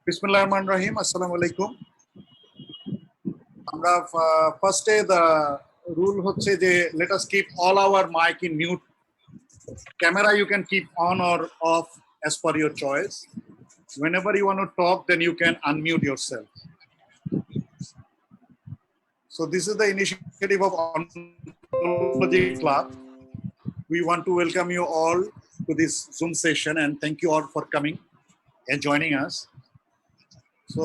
Bismillahirrahmanirrahim. Assalamu alaikum. আমরা ফার্স্টে the rule হচ্ছে যে let us keep all our mic in mute. Camera you can keep on or off as per your choice. Whenever you want to talk, then you can unmute yourself. So this is the initiative of Oncology Club. We want to welcome you all to this Zoom session and thank you all for coming and joining us. So,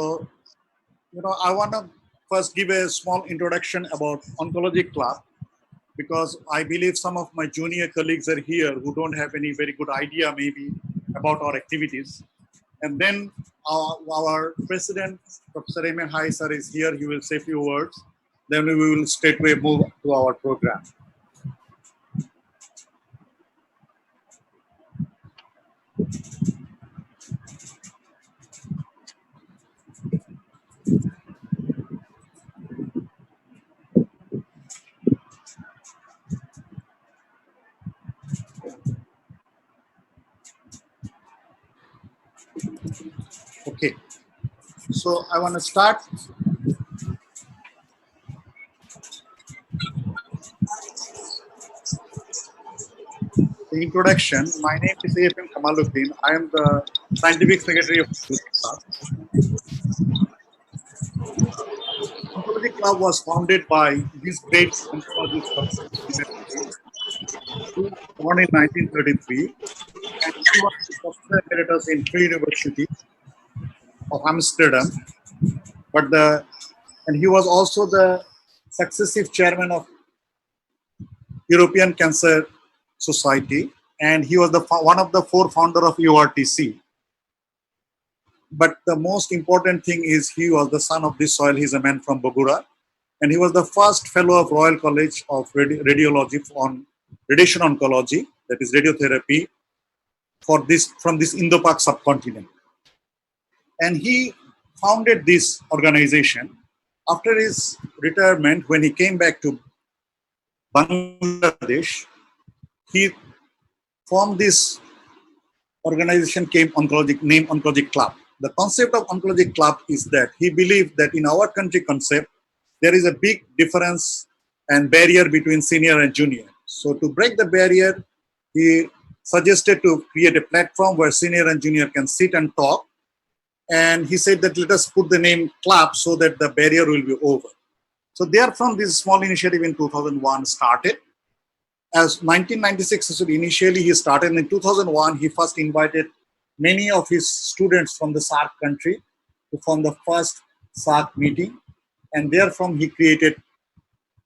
I want to first give a small introduction about Oncology Club because I believe some of my junior colleagues are here who don't have any very good idea maybe about our activities. And then our president, Professor Eme Hai sir is here. He will say a few words. Then we will straightway move to our program. Okay, so I want to start. The introduction. My name is A.F.M. Kamaluddin. I am the scientific secretary of Oncology Club. Oncology Club was founded by these great oncologists born in 1933, and he was a professor emeritus in Free University of Amsterdam. And he was also the successive chairman of European Cancer Society, and he was one of the four founder of EORTC. But the most important thing is he was the son of this soil. He's a man from Bogura, and he was the first fellow of Royal College of Radiology on radiation oncology, that is radiotherapy, from this Indo-Pak subcontinent. And he founded this organization. After his retirement, when he came back to Bangladesh, he formed this organization named Oncology Club. The concept of Oncology Club is that he believed that in our country concept, there is a big difference and barrier between senior and junior. So to break the barrier, he suggested to create a platform where senior and junior can sit and talk. And he said that let us put the name club so that the barrier will be over. So therefrom, this small initiative in 2001 started. As 1996, so initially he started. In 2001, he first invited many of his students from the SAARC country to form the first SAARC meeting. And therefrom, he created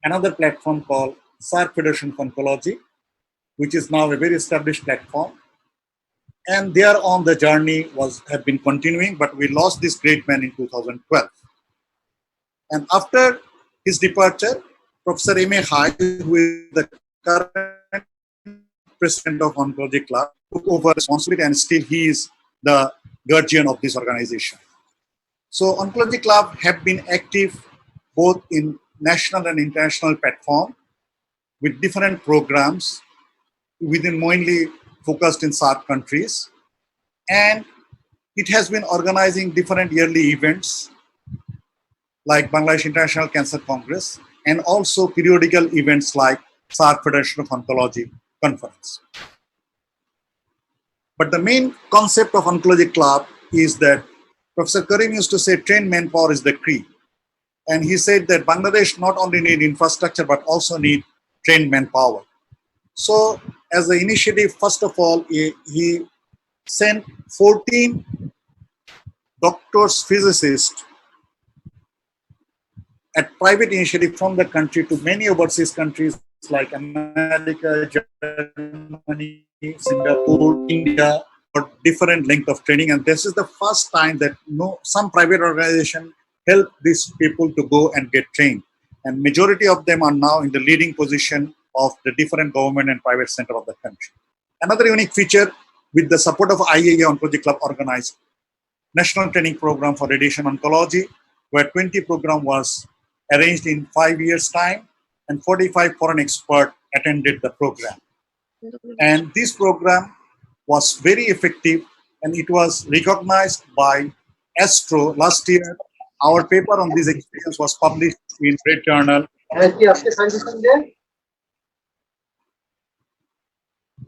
another platform called SAARC Federation of Oncology, which is now a very established platform. And thereon the journey have been continuing, but we lost this great man in 2012. And after his departure, Professor Eme Hai, who is the current president of Oncology Club, took over responsibility, and still he is the guardian of this organization. So Oncology Club have been active both in national and international platform with different programs within mainly focused in SAARC countries. And it has been organizing different yearly events like Bangladesh International Cancer Congress and also periodical events like SAARC Federation of Oncology Conference. But the main concept of Oncology Club is that Professor Karim used to say trained manpower is the key. And he said that Bangladesh not only need infrastructure, but also need trained manpower. So as the initiative, first of all, he sent 14 doctors, physicists at private initiative from the country to many overseas countries like America, Germany, Singapore, India, for different length of training. And this is the first time that some private organization help these people to go and get trained. And majority of them are now in the leading position of the different government and private center of the country. Another unique feature, with the support of IAEA, Oncology Club organized national training program for radiation oncology, where 20 program was arranged in 5 years' time, and 45 foreign experts attended the program. And this program was very effective, and it was recognized by Astro last year. Our paper on this experience was published in Red Journal.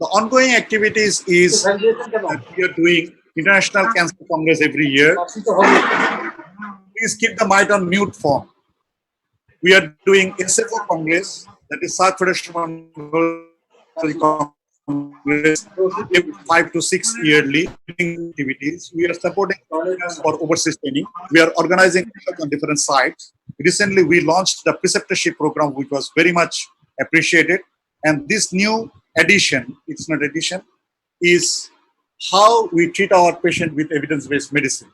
The ongoing activities is that we are doing International Cancer Congress every year. Please keep the mic on mute form. We are doing SFO Congress, that is South Federation of Congress, every 5 to 6 yearly activities. We are supporting for overseas training. We are organizing on different sites. Recently, we launched the preceptorship program, which was very much appreciated. And this new addition, it's not addition, is how we treat our patient with evidence-based medicine.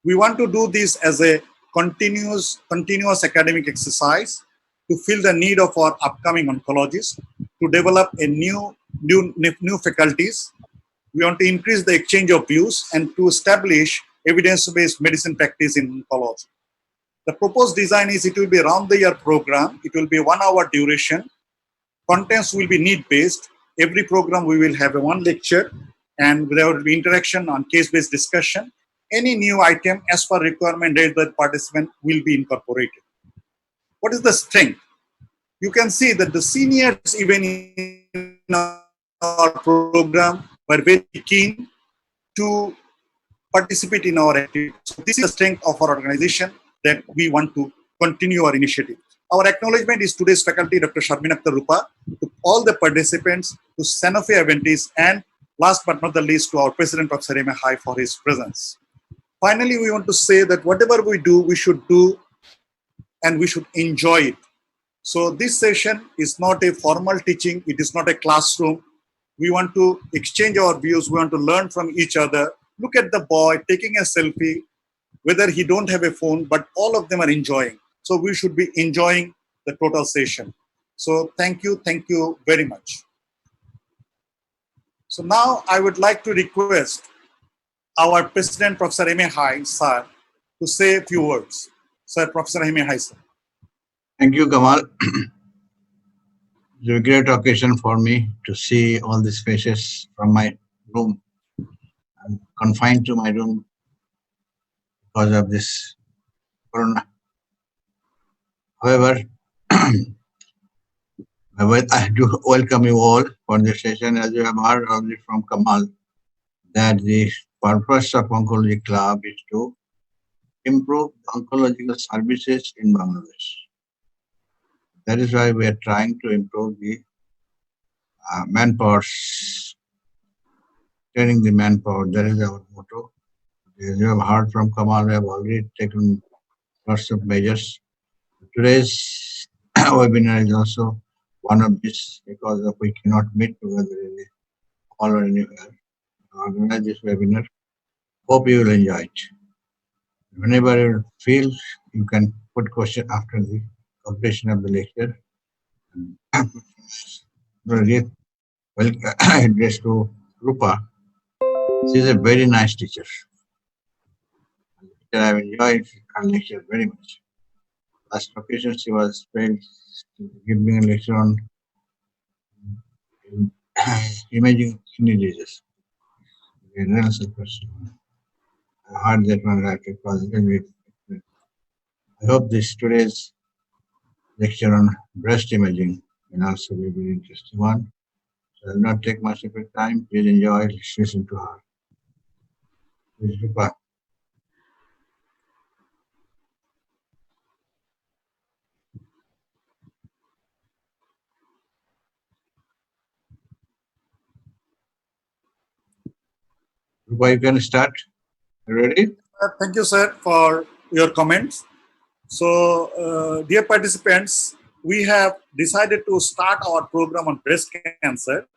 We want to do this as a continuous academic exercise to fill the need of our upcoming oncologists, to develop a new faculties. We want to increase the exchange of views and to establish evidence-based medicine practice in oncology. The proposed design is it will be a round-the-year program. It will be 1 hour duration. Contents will be need-based. Every program we will have a 1 lecture, and there will be interaction on case-based discussion. Any new item as per requirement raised by the participant will be incorporated. What is the strength? You can see that the seniors even in our program were very keen to participate in our activity. So this is the strength of our organization that we want to continue our initiative. Our acknowledgement is today's faculty, Dr. Sharmin Akhtar Rupa, to all the participants, to Sanofi Aventis, and last but not the least to our President, Professor M.A. Hai, for his presence. Finally, we want to say that whatever we do and we should enjoy it. So this session is not a formal teaching. It is not a classroom. We want to exchange our views. We want to learn from each other. Look at the boy taking a selfie, whether he don't have a phone, but all of them are enjoying. So we should be enjoying the total session. So thank you very much. So now I would like to request our President, Professor M.A. Hai, sir, to say a few words. Sir, Professor M.A. Hai, sir. Thank you, Kamal. It's a great occasion for me to see all these faces from my room. I'm confined to my room because of this corona. However, I do welcome you all for this session. As you have heard already from Kamal, that the purpose of Oncology Club is to improve oncological services in Bangladesh. That is why we are trying to improve the manpower, training the manpower. That is our motto. As you have heard from Kamal, we have already taken lots of measures. Today's webinar is also one of these, because we cannot meet together in a hall or anywhere. Organize this webinar. Hope you will enjoy it. Whenever you feel, you can put question after the completion of the lecture. Well, address to Rupa. She is a very nice teacher. I have enjoyed her lecture very much. Last occasion she was trying to give me a lecture on imaging kidney disease. A renal cell carcinoma. I heard that one right across. I hope this today's lecture on breast imaging will also be a very interesting one. So I will not take much of your time. Please enjoy, listen to her. Please, Rupa. Rupa, you can start. You ready? Thank you, sir, for your comments. So, dear participants, we have decided to start our program on breast cancer.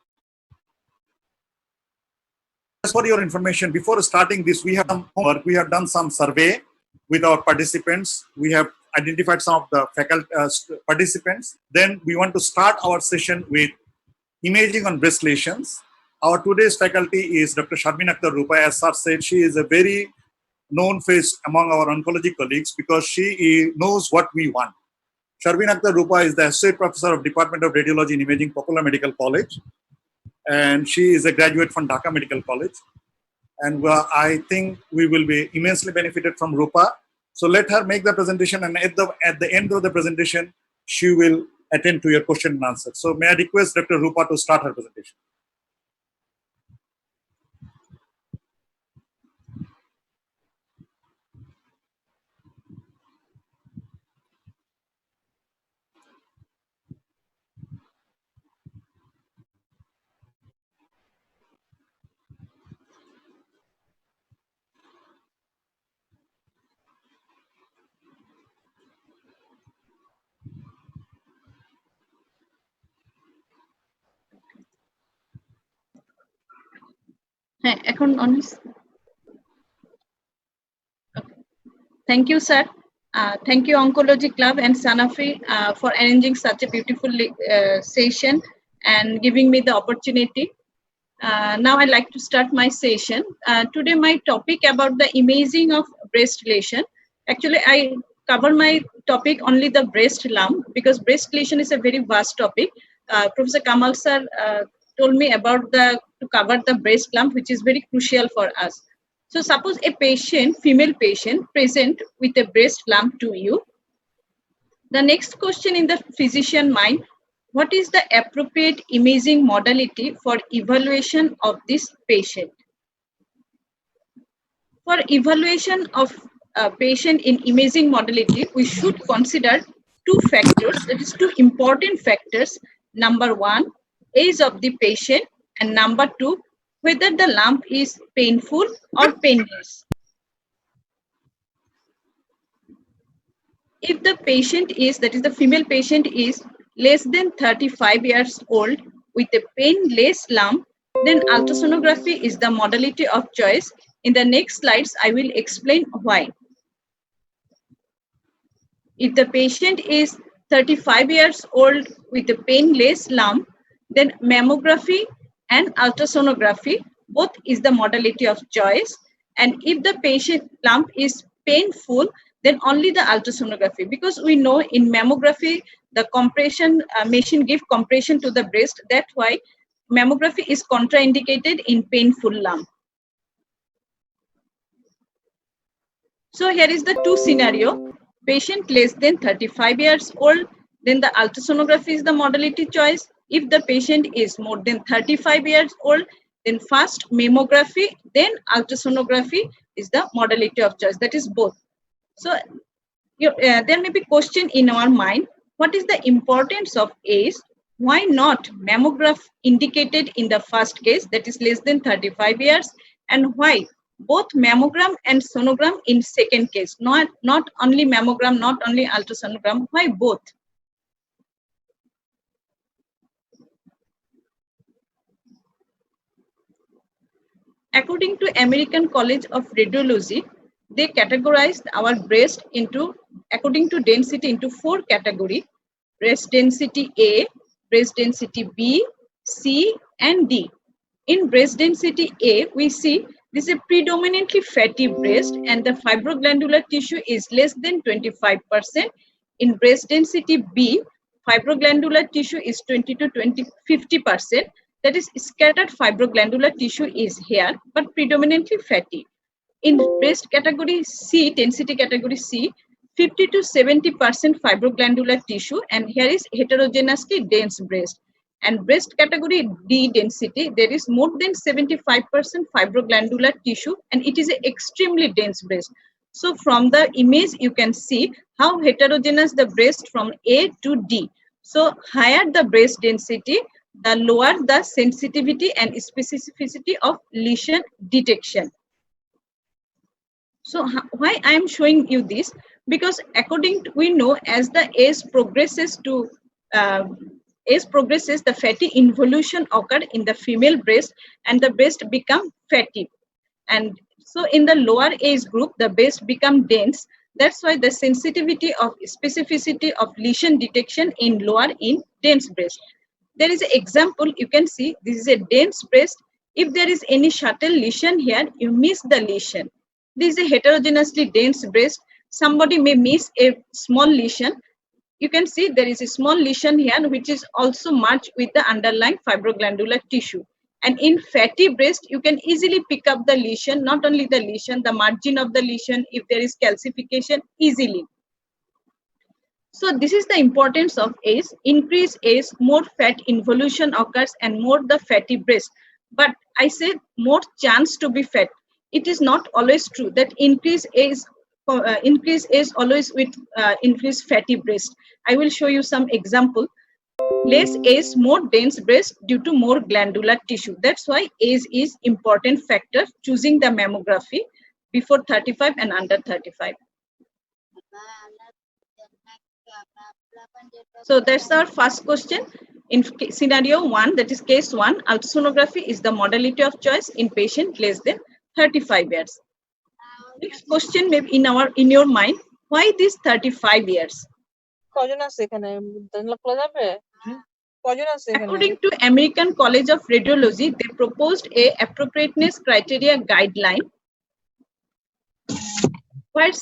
Just for your information, before starting this, we have some homework. We have done some survey with our participants. We have identified some of the faculty participants. Then we want to start our session with imaging on breast lesions. Our today's faculty is Dr. Sharmin Akhtar Rupa. As sir said, she is a very known face among our oncology colleagues because she knows what we want. Sharmin Akhtar Rupa is the Associate Professor of Department of Radiology and Imaging, Popular Medical College. And she is a graduate from Dhaka Medical College. and I think we will be immensely benefited from Rupa. So let her make the presentation, and at the end of the presentation, she will attend to your question and answer. So may I request Dr. Rupa to start her presentation. এখন Thank you, sir. Thank you, Oncology Club and Sanofi for arranging such a beautiful session and giving me the opportunity. Now I'd like to start my session. Today my topic about the imaging of breast lesion. Actually, I cover my topic only the breast lump because breast lesion is a very vast topic. Professor Kamal sir told me about to cover the breast lump, which is very crucial for us. So suppose a patient, female patient, present with a breast lump to you. The next question in the physician mind, what is the appropriate imaging modality for evaluation of this patient? For evaluation of a patient in imaging modality, we should consider two factors, that is two important factors. Number one, age of the patient, and number two, whether the lump is painful or painless. If the patient is, that is the female patient is less than 35 years old with a painless lump, then ultrasonography is the modality of choice. In the next slides, I will explain why. If the patient is 35 years old with a painless lump, then mammography and ultrasonography both is the modality of choice. And if the patient lump is painful, then only the ultrasonography, because we know in mammography the compression machine give compression to the breast. That's why mammography is contraindicated in painful lump. So here is the two scenario. Patient less than 35 years old, then the ultrasonography is the modality choice. If the patient is more than 35 years old, then first mammography, then ultrasonography is the modality of choice. That is both. So there may be question in our mind, what is the importance of age? Why not mammograph indicated in the first case, that is less than 35 years, and why both mammogram and sonogram in second case, not only mammogram, not only ultrasonogram, why both? According to American College of Radiology, they categorized our breast into, according to density, into four categories: breast density A, breast density B, C, and D. In breast density A, we see this is a predominantly fatty breast and the fibroglandular tissue is less than 25%. In breast density B, fibroglandular tissue is 20 to 50%. That is, scattered fibroglandular tissue is here, but predominantly fatty. In breast category C, density category C, 50 to 70% fibroglandular tissue, and here is heterogeneously dense breast. And breast category D density, there is more than 75% fibroglandular tissue, and it is an extremely dense breast. So from the image, you can see how heterogeneous the breast from A to D. So higher the breast density, the lower the sensitivity and specificity of lesion detection. So why I am showing you this? Because according to, we know as the age progresses the fatty involution occur in the female breast and the breast become fatty. And so in the lower age group, the breast become dense. That's why the sensitivity of specificity of lesion detection in lower in dense breast. There is an example, you can see this is a dense breast. If there is any subtle lesion here, you miss the lesion. This is a heterogeneously dense breast. Somebody may miss a small lesion. You can see there is a small lesion here which is also merged with the underlying fibroglandular tissue. And in fatty breast, you can easily pick up the lesion, not only the lesion, the margin of the lesion, if there is calcification, easily. So this is the importance of age. Increase age, more fat involution occurs and more the fatty breast. But I said more chance to be fat. It is not always true that increase age always with increased fatty breast. I will show you some example. Less age, more dense breast due to more glandular tissue. That's why age is important factor choosing the mammography before 35 and under 35. So that's our first question. In scenario 1, that is case 1, ultrasonography is the modality of choice in patient less than 35 years. Next question may be in your mind, why this 35 years? According to American College of Radiology, they proposed a appropriateness criteria guideline where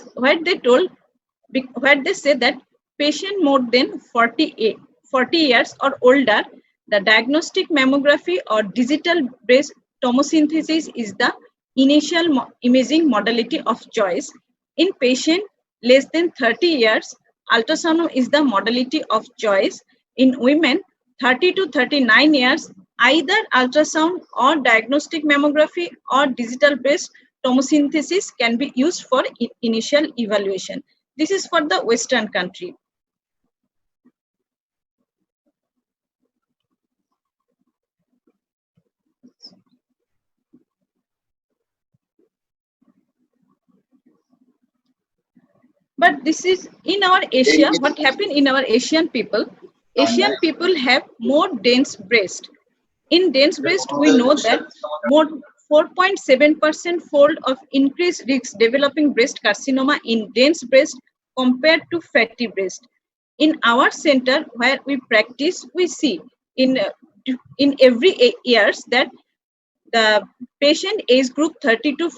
they say that patient more than 40 years or older, the diagnostic mammography or digital breast tomosynthesis is the initial imaging modality of choice. In patient less than 30 years, ultrasound is the modality of choice. In women 30 to 39 years, either ultrasound or diagnostic mammography or digital breast tomosynthesis can be used for initial evaluation. This is for the Western country. But this is in our Asia, what happened in our Asian people? Asian people have more dense breast. In dense breast, we know that more 4.7% fold of increased risk developing breast carcinoma in dense breast compared to fatty breast. In our center where we practice, we see in every years that the patient age group 35 to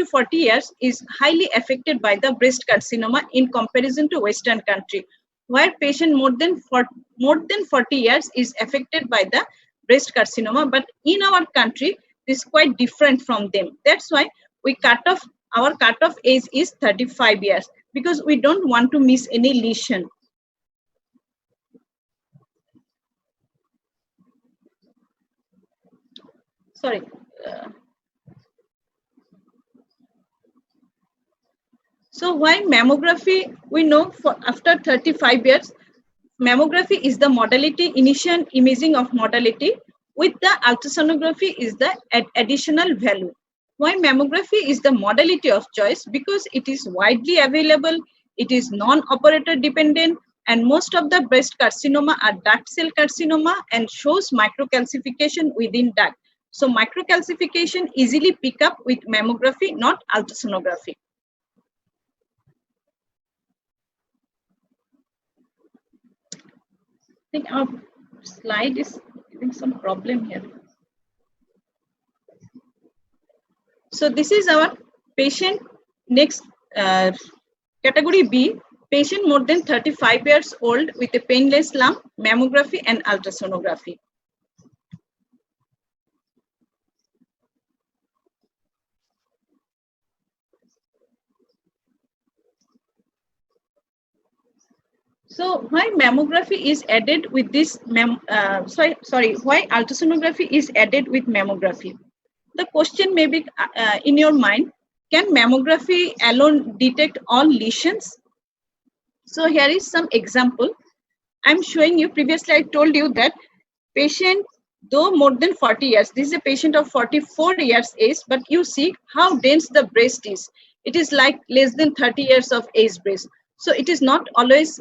40 years is highly affected by the breast carcinoma in comparison to Western country, where patient more than 40 years is affected by the breast carcinoma. But in our country, this is quite different from them. That's why our cutoff age is 35 years, because we don't want to miss any lesion. Sorry. So why mammography? We know for after 35 years, mammography is the modality, initial imaging of modality, with the ultrasonography is the additional value. Why mammography is the modality of choice? Because it is widely available, it is non-operator dependent, and most of the breast carcinoma are duct cell carcinoma and shows microcalcification within duct. So microcalcification easily pick up with mammography, not ultrasonography. I think our slide is having some problem here. So this is our patient. Next, category B, patient more than 35 years old with a painless lump, mammography and ultrasonography. So why mammography is added with this, why ultrasonography is added with mammography? The question may be in your mind, can mammography alone detect all lesions? So here is some example. I'm showing you, previously I told you that patient, though more than 40 years, this is a patient of 44 years age, but you see how dense the breast is. It is like less than 30 years of age breast. So it is not always,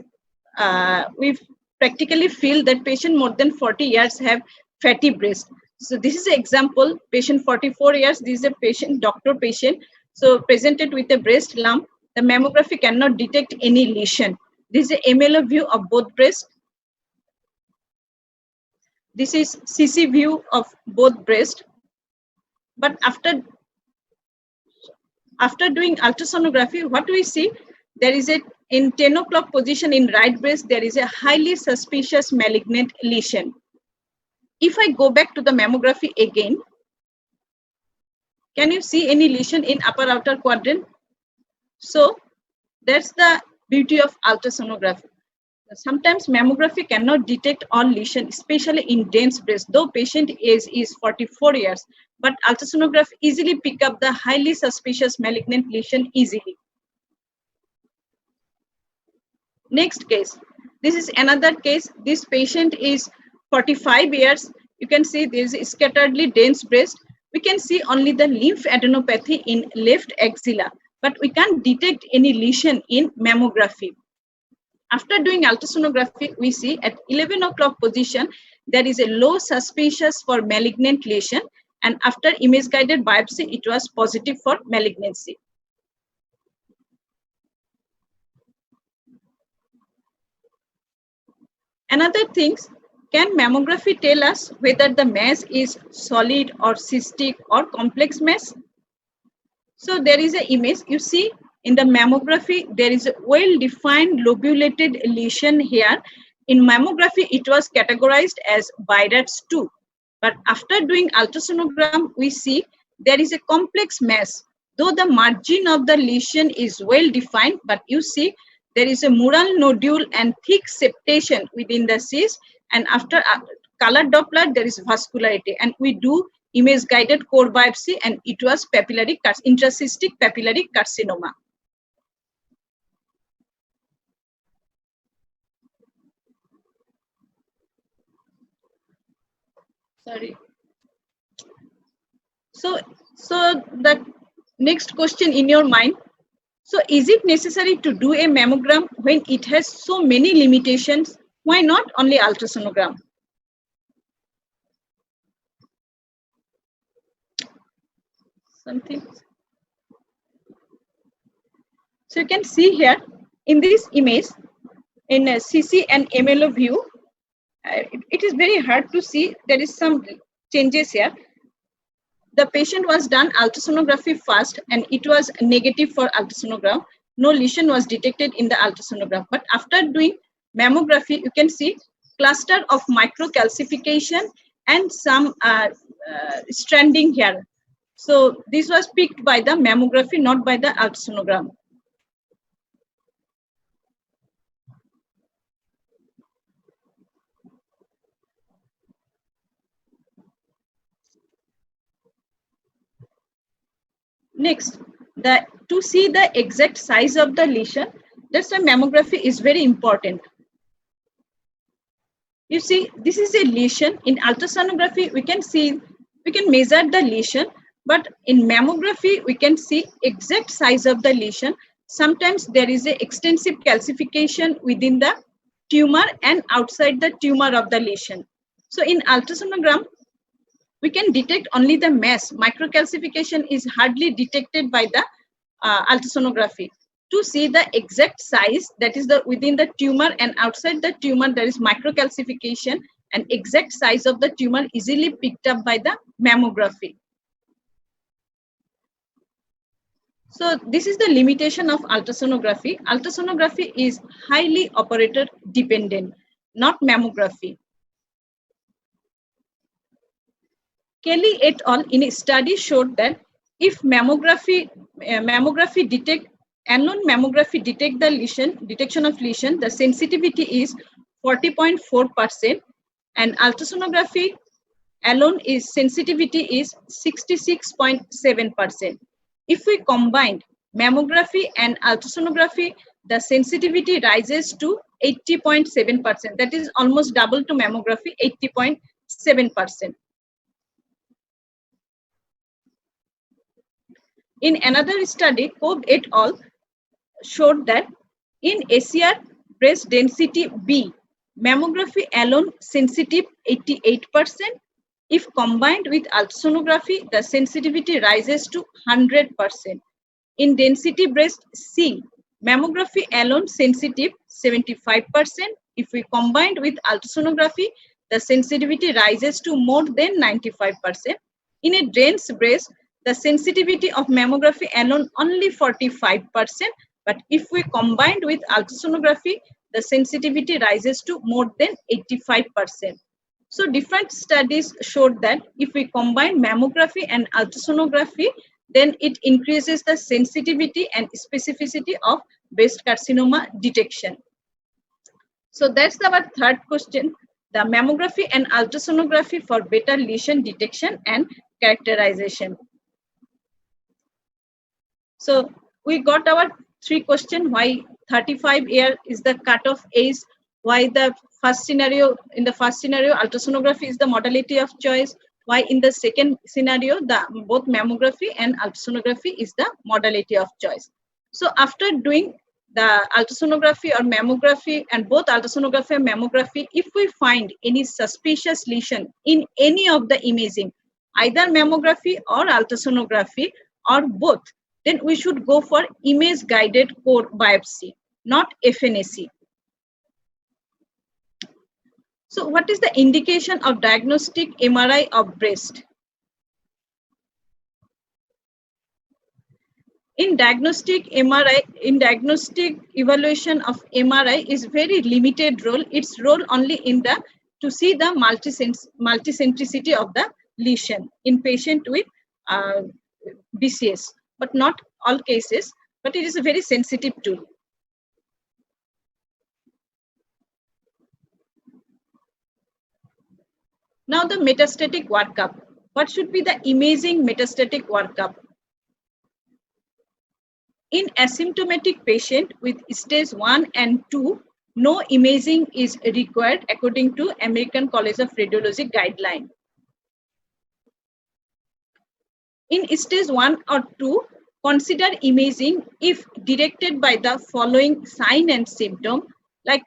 we practically feel that patient more than 40 years have fatty breast. So this is an example, patient 44 years, this is a patient, doctor patient, so presented with a breast lump. The mammography cannot detect any lesion. This is a MLO view of both breasts. This is CC view of both breasts. But after doing ultrasonography, what we see, there is in 10 o'clock position in right breast, there is a highly suspicious malignant lesion. If I go back to the mammography again, can you see any lesion in upper outer quadrant? So that's the beauty of ultrasonography. Sometimes mammography cannot detect all lesion, especially in dense breast, though patient age is 44 years, but ultrasonography easily pick up the highly suspicious malignant lesion easily. Next case. This is another case. This patient is 45 years. You can see this is scatteredly dense breast. We can see only the lymph adenopathy in left axilla, but we can't detect any lesion in mammography. After doing ultrasonography, we see at 11 o'clock position, there is a low suspicious for malignant lesion, and after image guided biopsy, it was positive for malignancy. Another things, can mammography tell us whether the mass is solid or cystic or complex mass? So there is an image, you see in the mammography, there is a well-defined lobulated lesion here. In mammography, it was categorized as BIRATS 2. But after doing ultrasonogram, we see there is a complex mass. Though the margin of the lesion is well-defined, but you see there is a mural nodule and thick septation within the cyst. And after color Doppler, there is vascularity. And we do image guided core biopsy, and it was papillary intracystic papillary carcinoma. Sorry. So the next question in your mind. So is it necessary to do a mammogram when it has so many limitations? Why not only ultrasonogram? Something. So you can see here in this image, in a CC and MLO view, it is very hard to see. There is some changes here. The patient was done ultrasonography first, and it was negative for ultrasonogram. No lesion was detected in the ultrasonogram. But after doing mammography, you can see cluster of microcalcification and some stranding here. So this was picked by the mammography, not by the ultrasonogram. Next, to see the exact size of the lesion, that's why mammography is very important. You see, this is a lesion. In ultrasonography, we can measure the lesion, but in mammography, we can see exact size of the lesion. Sometimes there is a extensive calcification within the tumor and outside the tumor of the lesion. So in ultrasonogram, we can detect only the mass. Microcalcification is hardly detected by the ultrasonography. To see the exact size, that is within the tumor and outside the tumor, there is microcalcification, and exact size of the tumor easily picked up by the mammography. So this is the limitation of ultrasonography. Ultrasonography is highly operator dependent, not mammography. Kelly et al. In a study showed that if mammography detect the detection of lesion, the sensitivity is 40.4%, and ultrasonography alone is sensitivity is 66.7%. If we combined mammography and ultrasonography, the sensitivity rises to 80.7%. That is almost double to mammography, 80.7%. In another study, Cobb et al. Showed that in ACR breast density B, mammography alone sensitive 88%. If combined with ultrasonography, the sensitivity rises to 100%. In density breast C, mammography alone sensitive 75%. If we combined with ultrasonography, the sensitivity rises to more than 95%. In a dense breast, the sensitivity of mammography alone only 45%, but if we combined with ultrasonography, the sensitivity rises to more than 85%. So different studies showed that if we combine mammography and ultrasonography, then it increases the sensitivity and specificity of breast carcinoma detection. So that's our third question, the mammography and ultrasonography for better lesion detection and characterization. So we got our three questions: why 35 year is the cutoff age, why the first scenario, in the first scenario, ultrasonography is the modality of choice, why in the second scenario, both mammography and ultrasonography is the modality of choice. So after doing the ultrasonography or mammography, and both ultrasonography and mammography, if we find any suspicious lesion in any of the imaging, either mammography or ultrasonography or both, then we should go for image guided core biopsy, not FNAC. So what is the indication of diagnostic MRI of breast? In diagnostic MRI, in diagnostic evaluation of MRI is very limited role. Its role only in the to see the multicentricity of the lesion in patient with BCS, but not all cases. But it is a very sensitive tool. Now the metastatic workup. What should be the imaging metastatic workup? In asymptomatic patient with stage 1 and 2, no imaging is required according to American College of Radiology guideline. In stage 1 or 2, consider imaging if directed by the following sign and symptom, like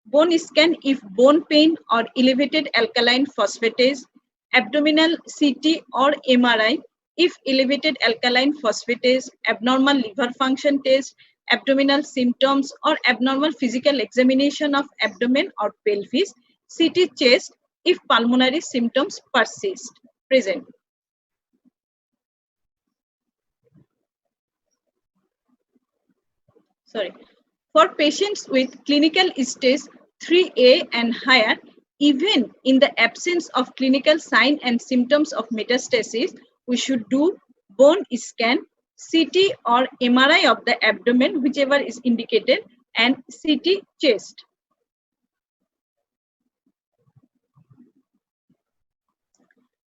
bone scan if bone pain or elevated alkaline phosphatase, abdominal CT or MRI if elevated alkaline phosphatase, abnormal liver function test, abdominal symptoms or abnormal physical examination of abdomen or pelvis, CT chest if pulmonary symptoms present. For patients with clinical stage 3A and higher, even in the absence of clinical sign and symptoms of metastasis, we should do bone scan, CT or MRI of the abdomen, whichever is indicated, and CT chest.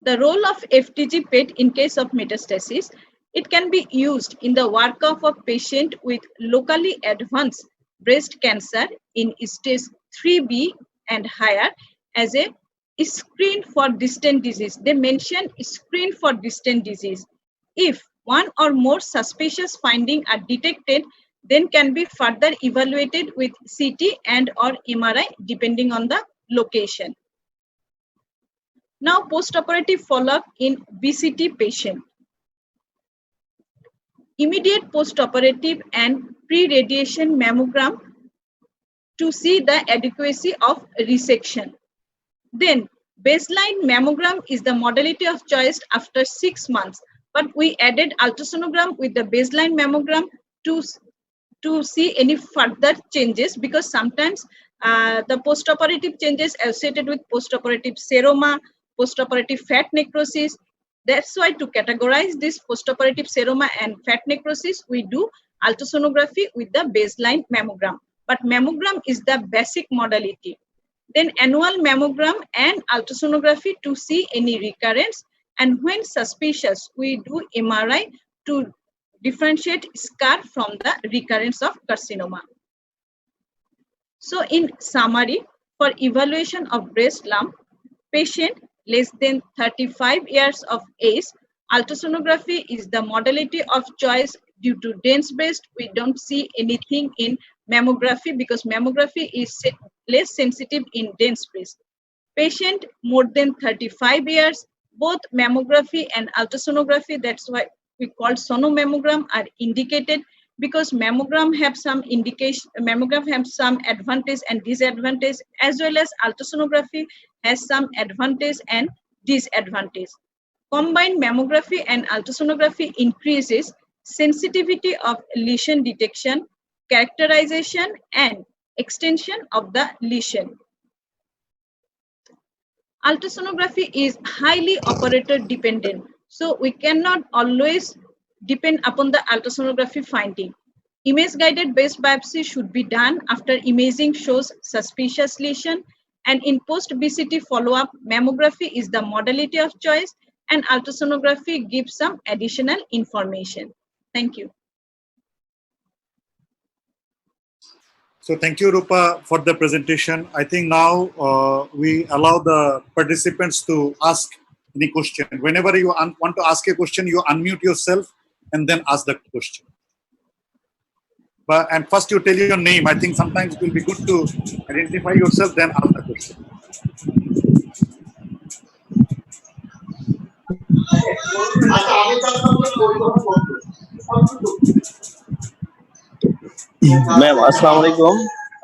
The role of FDG PET in case of metastasis, it can be used in the workup of patient with locally advanced breast cancer in stage 3B and higher as a screen for distant disease. They mention screen for distant disease. If one or more suspicious findings are detected, then can be further evaluated with CT and or MRI depending on the location. Now, postoperative follow-up in BCT patient. Immediate postoperative and pre-radiation mammogram to see the adequacy of resection. Then, baseline mammogram is the modality of choice after 6 months, but we added ultrasonogram with the baseline mammogram to see any further changes, because sometimes the postoperative changes associated with postoperative seroma, postoperative fat necrosis. That's why to categorize this postoperative seroma and fat necrosis, we do ultrasonography with the baseline mammogram. But mammogram is the basic modality. Then annual mammogram and ultrasonography to see any recurrence. And when suspicious, we do MRI to differentiate scar from the recurrence of carcinoma. So in summary, for evaluation of breast lump, patient less than 35 years of age, ultrasonography is the modality of choice. Due to dense breast, we don't see anything in mammography because mammography is less sensitive in dense breast. Patient more than 35 years, both mammography and ultrasonography, that's why we call sonomammogram, are indicated, because mammogram have some indication, mammogram have some advantage and disadvantage, as well as ultrasonography has some advantage and disadvantage. Combined mammography and ultrasonography increases sensitivity of lesion detection, characterization, and extension of the lesion. ultrasonography is highly operator dependent. So we cannot always depend upon the ultrasonography finding. Image guided breast biopsy should be done after imaging shows suspicious lesion, and in post BCT follow-up, mammography is the modality of choice and ultrasonography gives some additional information. Thank you. So thank you, Rupa, for the presentation. I think now we allow the participants to ask any question. Whenever you want to ask a question, you unmute yourself and then ask the question. And first you tell your name. I think sometimes it will be good to identify yourself, then ask the question. Ma'am, Assalamu alaikum.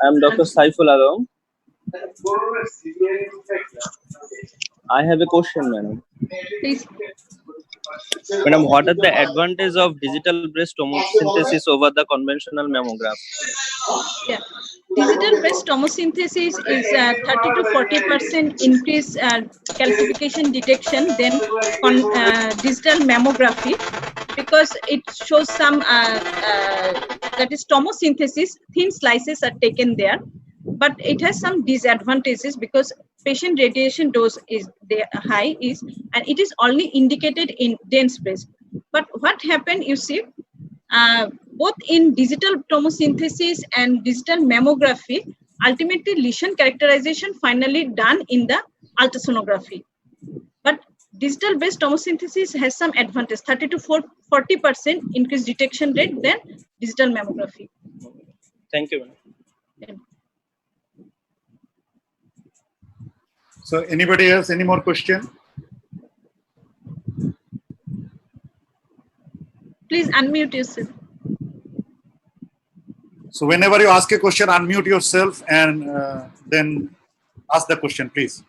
I am Dr. Saiful Alam. I have a question, madam. Please. Madam, what are the advantages of digital breast tomosynthesis over the conventional mammograph? Yeah. Digital breast tomosynthesis is 30 to 40% increase calcification detection than digital mammography, because it shows some that is tomosynthesis, thin slices are taken there, but it has some disadvantages because patient radiation dose is high and it is only indicated in dense breast. But what happened, you see, both in digital tomosynthesis and digital mammography, ultimately lesion characterization finally done in the ultrasonography. But digital based tomosynthesis has some advantage, 30 to 40% increased detection rate than digital mammography. Thank you, madam. So anybody else, any more question? Please unmute yourself. So whenever you ask a question, unmute yourself and then ask the question, please.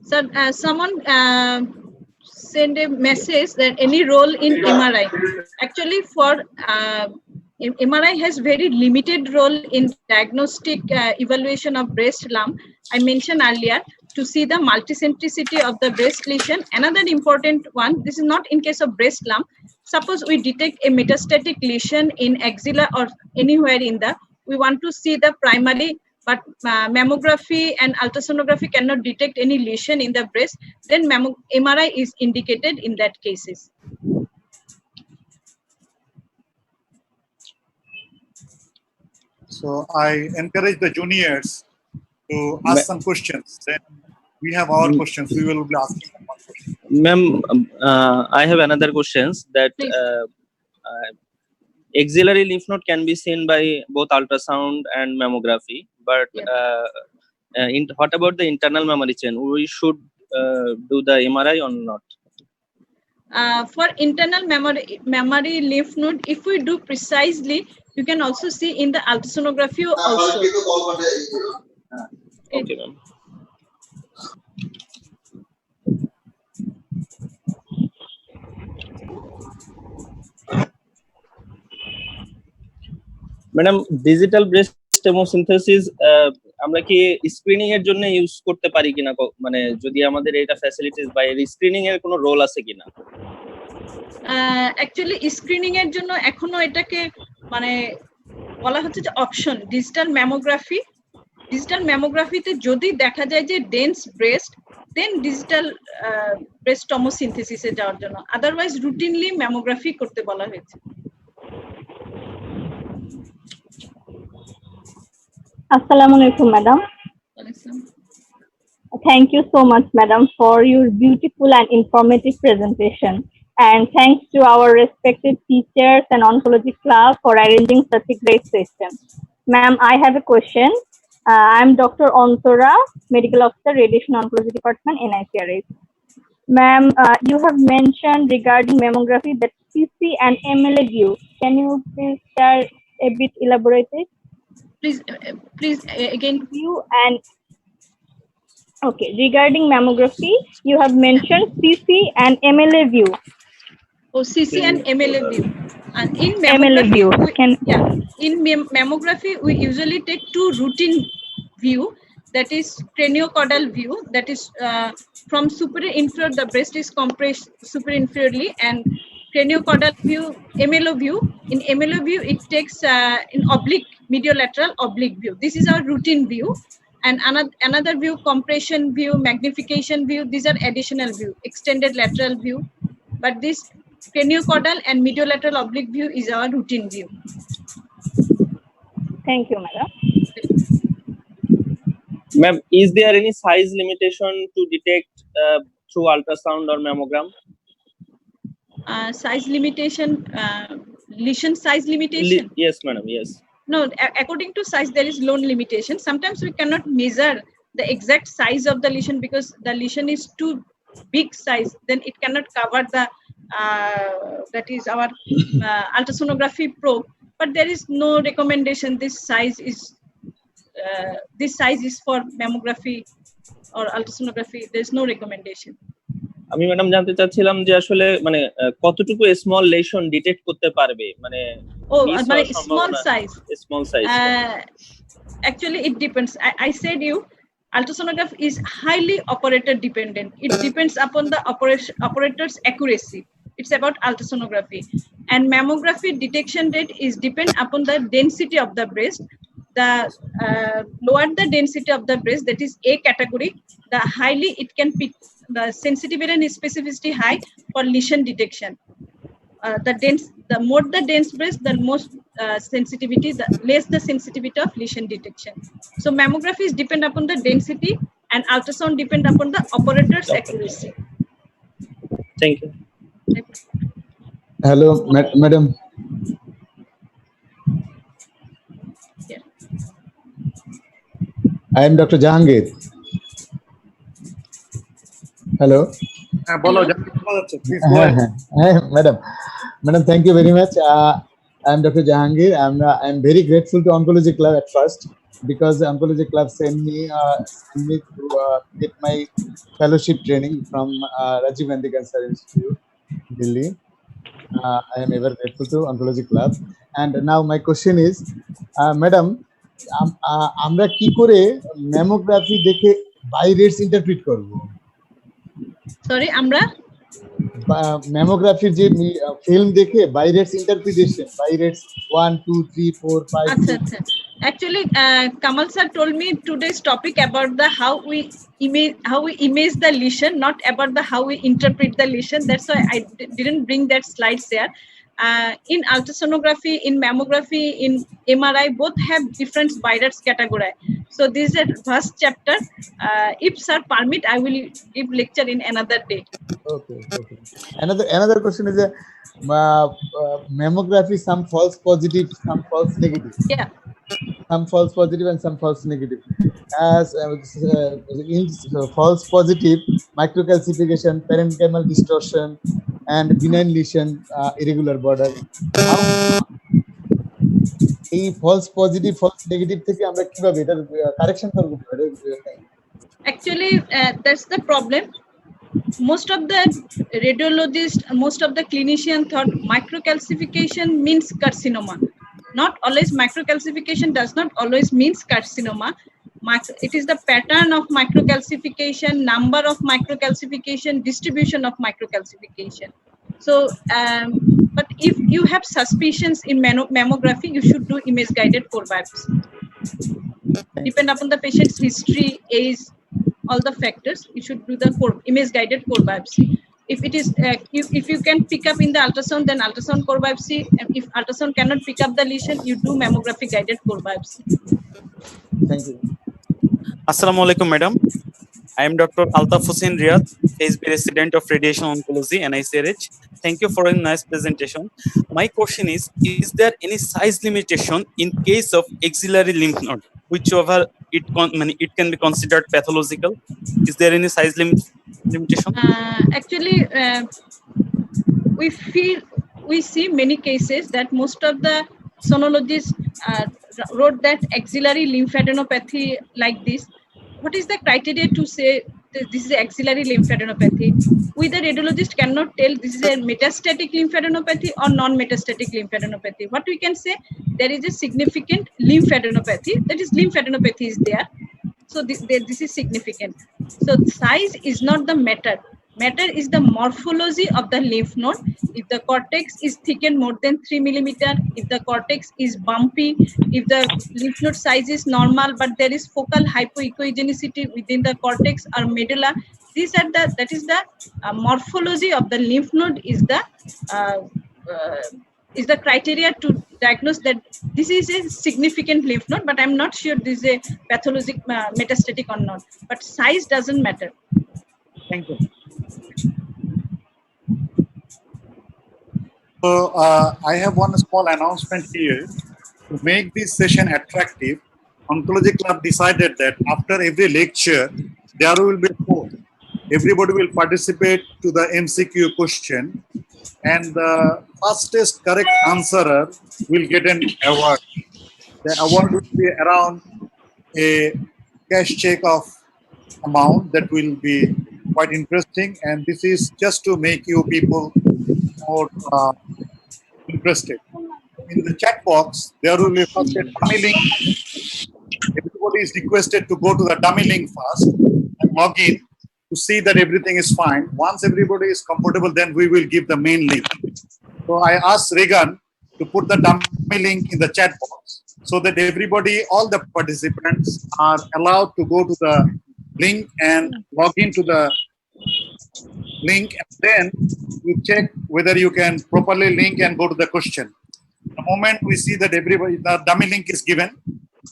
Sir, someone send a message that any role in MRI. Actually, for MRI has very limited role in diagnostic evaluation of breast lump. I mentioned earlier to see the multicentricity of the breast lesion. Another important one, this is not in case of breast lump. Suppose we detect a metastatic lesion in axilla or anywhere in the, we want to see the primary, but mammography and ultrasonography cannot detect any lesion in the breast, then MRI is indicated in that cases. So I encourage the juniors to ask some questions. Then we have our questions. We will be asking them one question. Ma'am, I have another questions that axillary lymph node can be seen by both ultrasound and mammography, but what about the internal mammary chain? We should do the MRI or not? For internal mammary lymph node, if we do precisely, you can also see in the ultrasonography also. Okay, ma'am. Madam digital breast tomosynthesis আমরা কি screening এর জন্য use করতে পারি কিনা, মানে যদি আমাদের এটা ফ্যাসিলিটিস বা এর স্ক্রিনিং এর কোনো রোল আছে কিনা? অ্যাকচুয়ালি স্ক্রিনিং এর জন্য এখনো এটাকে মানে বলা হচ্ছে যে অপশন ডিজিটাল ম্যামোগ্রাফিতে যদি দেখা যায় যে ডেন্স ব্রেস্ট, দেন ডিজিটাল ব্রেস্ট টমোসিনথেসিসে যাওয়ার জন্য, আদারওয়াইজ রুটিনলি ম্যামোগ্রাফি করতে বলা হয়েছে। Assalamu alaikum, madam. Thank you so much, madam, for your beautiful and informative presentation. And thanks to our respected teachers and oncology club for arranging such a great session. Ma'am, I have a question. I'm Dr. Ontora, Medical Officer, Radiation Oncology Department, NICRH. Ma'am, you have mentioned regarding mammography that CC and MLA view. Can you please share a bit elaborated? Please again. View and Okay, regarding mammography, you have mentioned CC and MLA view. Oh, CC and MLA view. And in MLA mammography, view. mammography, we usually take two routine view. That is craniocaudal view. That is from superior inferior, the breast is compressed superior inferiorly, and craniocaudal view, MLO view. In MLO view, it takes in oblique, mediolateral oblique view. This is our routine view. And another view, compression view, magnification view, these are additional view, extended lateral view. But this craniocaudal and mediolateral oblique view is our routine view. Thank you, madam. Ma'am, is there any size limitation to detect through ultrasound or mammogram? Size limitation, lesion size limitation. Yes, madam. Yes. No, according to size, there is no limitation. Sometimes we cannot measure the exact size of the lesion because the lesion is too big size. Then it cannot cover the that is our ultrasonography probe. But there is no recommendation. This size is for mammography or ultrasonography. There is no recommendation. আমি madam জানতে চাচ্ছিলাম যে আসলে মানে কতটুকু small lesson detect করতে পারবে মানে মানে small size. Small size. Actually, it depends. I said you, ultrasonography is highly operator dependent. It depends upon the operator's accuracy. It's about ultrasonography. And mammography detection rate is depend upon the density of the breast. The lower the density of the breast, that is A category, the highly it can pick the sensitivity and specificity high for lesion detection. The more the dense breast, the most sensitivity, the less the sensitivity of lesion detection. So mammography is depend upon the density and ultrasound depend upon the operator's accuracy. Thank you. Hello, madam. Yeah. I am Dr. Jahangir. Hello. বলো, please go ahead. Madam, thank you very much. I am Dr. Jahangir. I am very grateful to Oncology Club at first because the Oncology Club sent me to get my fellowship training from Rajiv Gandhi Cancer Institute, Delhi. I am ever grateful to Oncology Club. And now my question is, madam, আমরা কি করে mammography দেখে বাইরেটস interpret করব? Sorry, আমরা ম্যামোগ্রাফির যে film দেখে বাইরেটস interpretation, বাইরেটস 1 2 3 4 5 Achha. Actually, Kamal sir told me today's topic about the how we image the lesion, not about the how we interpret the lesion. That's why I didn't bring that slides there. In ultrasonography, in mammography, in MRI, both have different BIRATS category. So this is a vast chapter. If sir permit, I will give lecture in another day. Okay. Another question is mammography, some false positive, some false negative. Yeah. Some false positive and some false negative. As in false positive, microcalcification, parenchymal distortion, and benign lesion, irregular border. এই false positive false negative থেকে আমরা কিভাবে এটা correction করব? Actually, that's the problem. Most of the radiologists, most of the clinicians thought microcalcification means carcinoma. Not always. Microcalcification does not always means carcinoma. It is the pattern of microcalcification, number of microcalcification, distribution of microcalcification. So, but if you have suspicions in mammography, you should do image-guided core biopsy. Depend upon the patient's history, age, all the factors, you should do the image-guided core biopsy. If it is, if you can pick up in the ultrasound, then ultrasound core biopsy. And if ultrasound cannot pick up the lesion, you do mammography-guided core biopsy. Thank you. Assalamu alaikum, madam. I am Dr. Altaf Hussain Riyad, PhD resident of Radiation Oncology, NICRH. Thank you for a nice presentation. My question is there any size limitation in case of axillary lymph node, whichever it can be considered pathological? Is there any size limitation? Actually, we see many cases that most of the sonologists wrote that axillary lymphadenopathy like this. what is the criteria to say that this is axillary lymphadenopathy? We, the radiologist, cannot tell this is a metastatic lymphadenopathy or non-metastatic lymphadenopathy. What we can say, there is a significant lymphadenopathy, that is lymphadenopathy is there. So this is significant. So size is not the matter. Matter is the morphology of the lymph node. If the cortex is thickened more than 3 millimeter, if the cortex is bumpy, if the lymph node size is normal, but there is focal hypoechogenicity within the cortex or medulla, these are that is the morphology of the lymph node is the criteria to diagnose that this is a significant lymph node, but I'm not sure this is a pathologic metastatic or not. But size doesn't matter. Thank you. So I have one small announcement here. To make this session attractive, Oncology Club decided that after every lecture, there will be a poll. Everybody will participate to the MCQ question, and the fastest correct answerer will get an award. The award will be around a cash check of amount that will be quite interesting, and this is just to make you people more interested. In the chat box, there will be first a dummy link. Everybody is requested to go to the dummy link first and log in to see that everything is fine. Once everybody is comfortable, then we will give the main link. So I asked Regan to put the dummy link in the chat box so that everybody, all the participants are allowed to go to the link and log into the link, and then you check whether you can properly link and go to the question. The moment we see that everybody, the dummy link is given,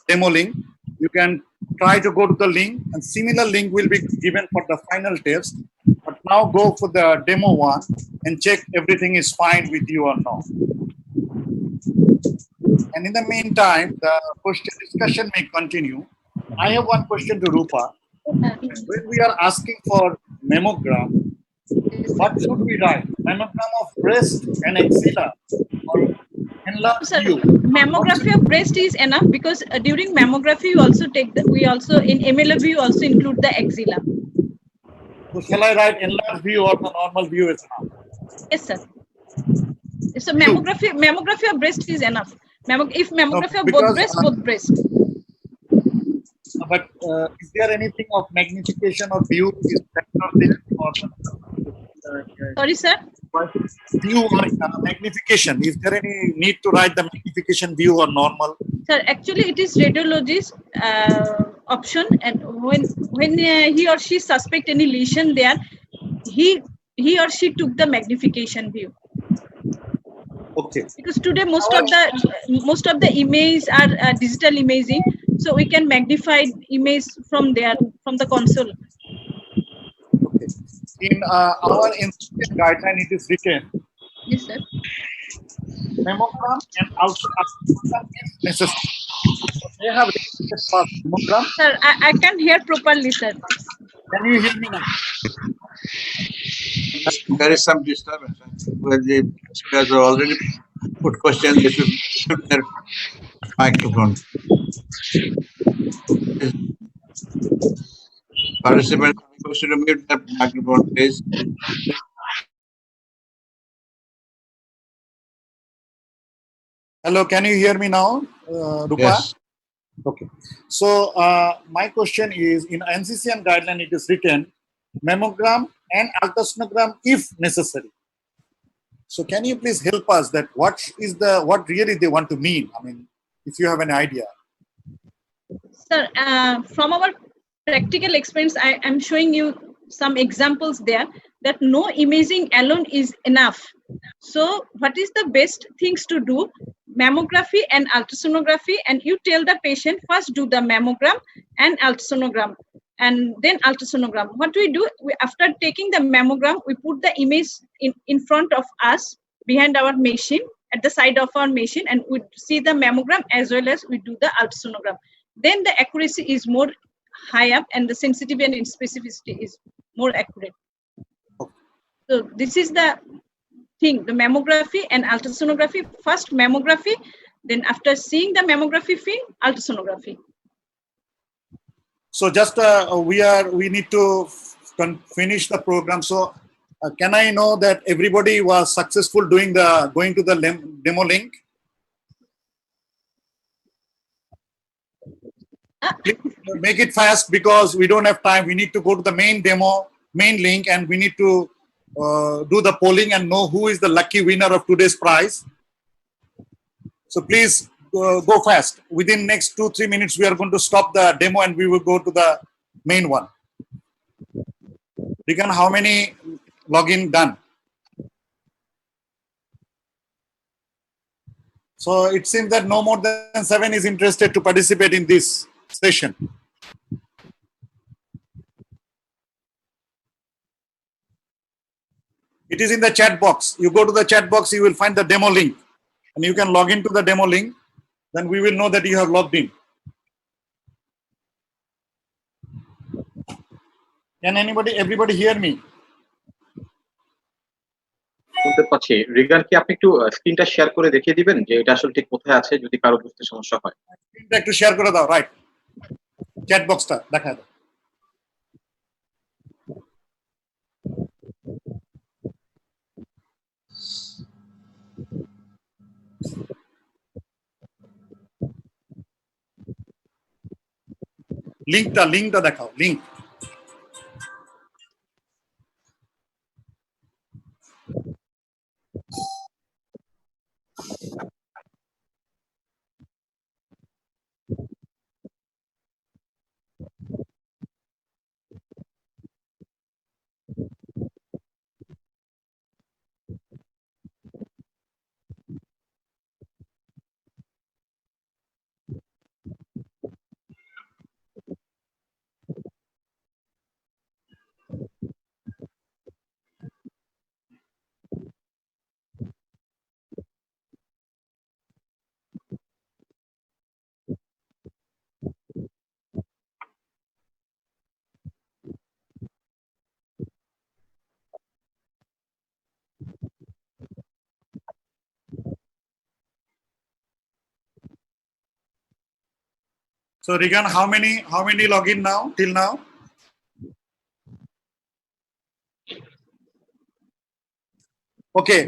demo link, you can try to go to the link, and similar link will be given for the final test. But now go for the demo one and check everything is fine with you or not. And in the meantime, the question discussion may continue. I have one question to Rupa. When we are asking for mammogram, what should we write? Mammogram of breast and axilla, or enlarged Sir, view? mammography of breast is enough, because during mammography you also take we also in MLV you also include the axilla. So shall I write enlarged view or the normal view is enough? Yes, sir. So mammography of breast is enough. If mammography of because, both breast. But is there anything of magnification or view is better there, or Sorry, sir. view or magnification? Is there any need to write the magnification view or normal? Sir, actually it is radiologist option, and when he or she suspect any lesion there, he or she took the magnification view. Okay. Because today most of the images are digital imaging, so we can magnify image from there, from the console. Okay. In our institute guideline, it is written Yes, sir. mammogram and ultrasound is necessary. They have written for mammogram. Sir, I can hear properly, sir. Can you hear me now? There is some disturbance. Well, the speakers have already put questions. They should mute their microphone. Participants are requested to mute their microphone, please. Hello, can you hear me now, Rupa? Yes. Okay. So my question is, in NCCN guideline, it is written mammogram and ultrasonogram if necessary. So can you please help us that what really they want to mean? I mean, if you have an idea. Sir, from our practical experience, I am showing you some examples there that no imaging alone is enough. So what is the best things to do? Mammography and ultrasonography, and you tell the patient first do the mammogram and ultrasonogram, and then ultrasonogram. What we do, after taking the mammogram, we put the image in front of us behind our machine, at the side of our machine, and we see the mammogram as well as we do the ultrasonogram. Then the accuracy is more high up, and the sensitivity and specificity is more accurate. So this is the thing, the mammography and ultrasonography. First mammography, then after seeing the mammography film, ultrasonography. So just we need to finish the program. So can I know that everybody was successful doing the going to the demo link? Please make it fast because we don't have time. We need to go to the main demo, main link, and we need to do the polling and know who is the lucky winner of today's prize. So please go fast. Within next 2-3 minutes, we are going to stop the demo and we will go to the main one. Regan, how many login done? So it seems that no more than 7 is interested to participate in this session. It is in the chat box. You go to the chat box, you will find the demo link and you can log into the demo link. Then we will know that you have logged in. Can everybody hear me? শুনতে পাচ্ছি। রিগান কি আপনি একটু স্ক্রিনটা share করে দেখিয়ে দিবেন যে এটা আসলে ঠিক কোথায় আছে যদি কারো বুঝতে সমস্যা হয়। স্ক্রিনটা একটু শেয়ার করে দাও, রাইট। চ্যাট বক্সটা দেখা দাও। লিংকটা দেখাও, link. So Regan, how many login now till now? Okay,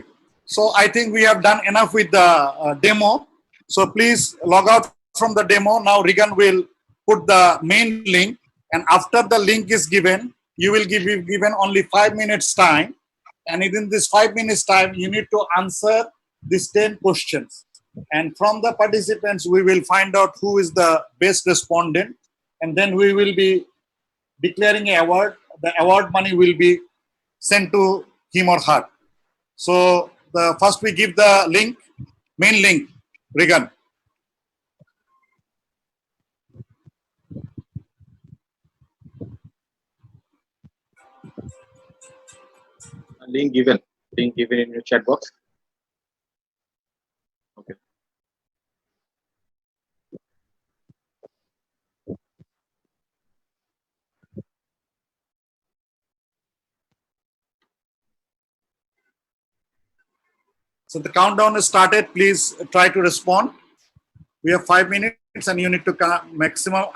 so I think we have done enough with the demo. So please log out from the demo. Now Regan will put the main link, and after the link is given, you will be given only 5 minutes time. And within this 5 minutes time, you need to answer these 10 questions. And from the participants, we will find out who is the best respondent. And then we will be declaring an award. The award money will be sent to him or her. So first we give the link, main link, Regan. Link given in your chat box. Okay. So the countdown is started. Please try to respond. We have 5 minutes and you need to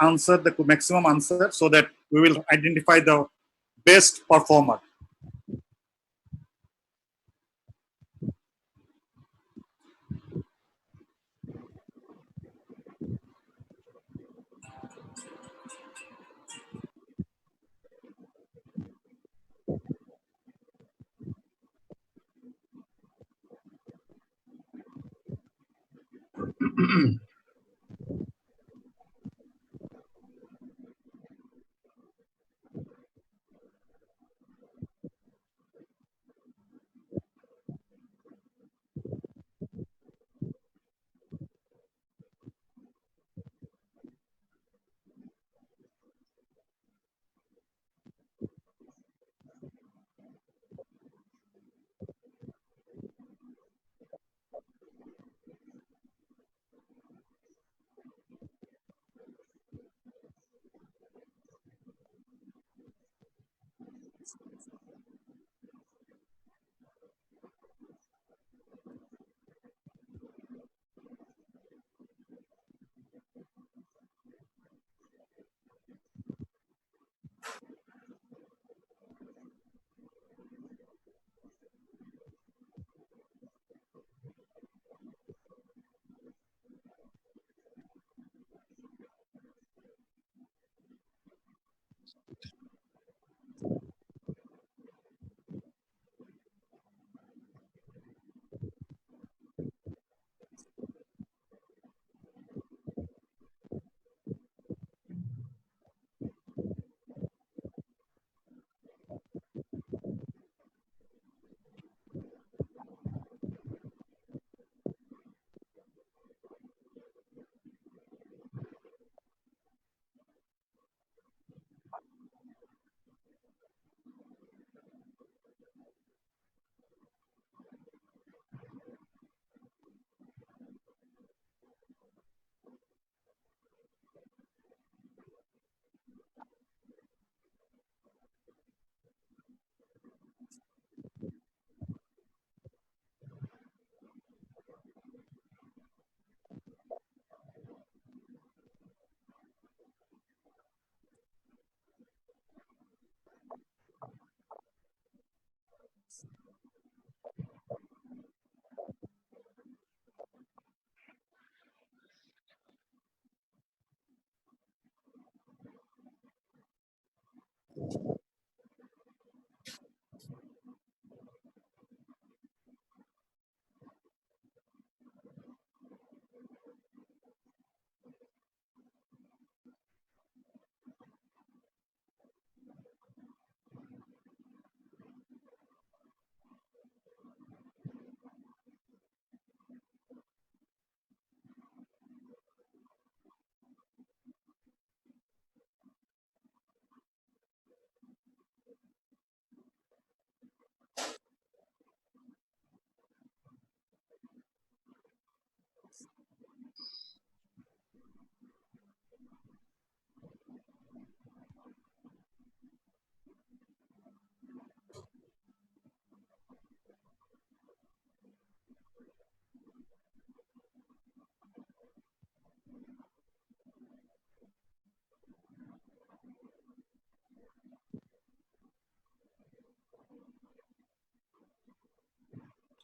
answer the maximum answer so that we will identify the best performer.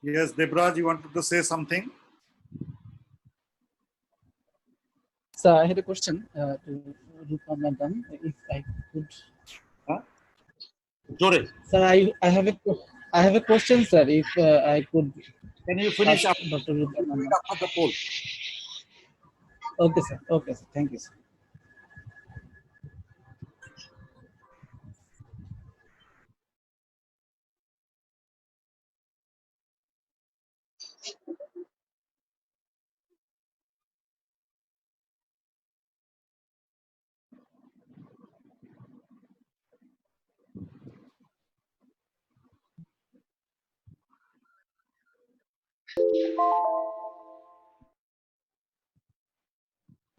Yes, Debraj, you wanted to say something? So I had a question to Rupa Madam, if I could. Huh? Jore, Sir, I have a question, sir. If I could can you finish ask up Dr. Rupa Madam. after the poll? Okay, sir. Okay, sir. Thank you, sir.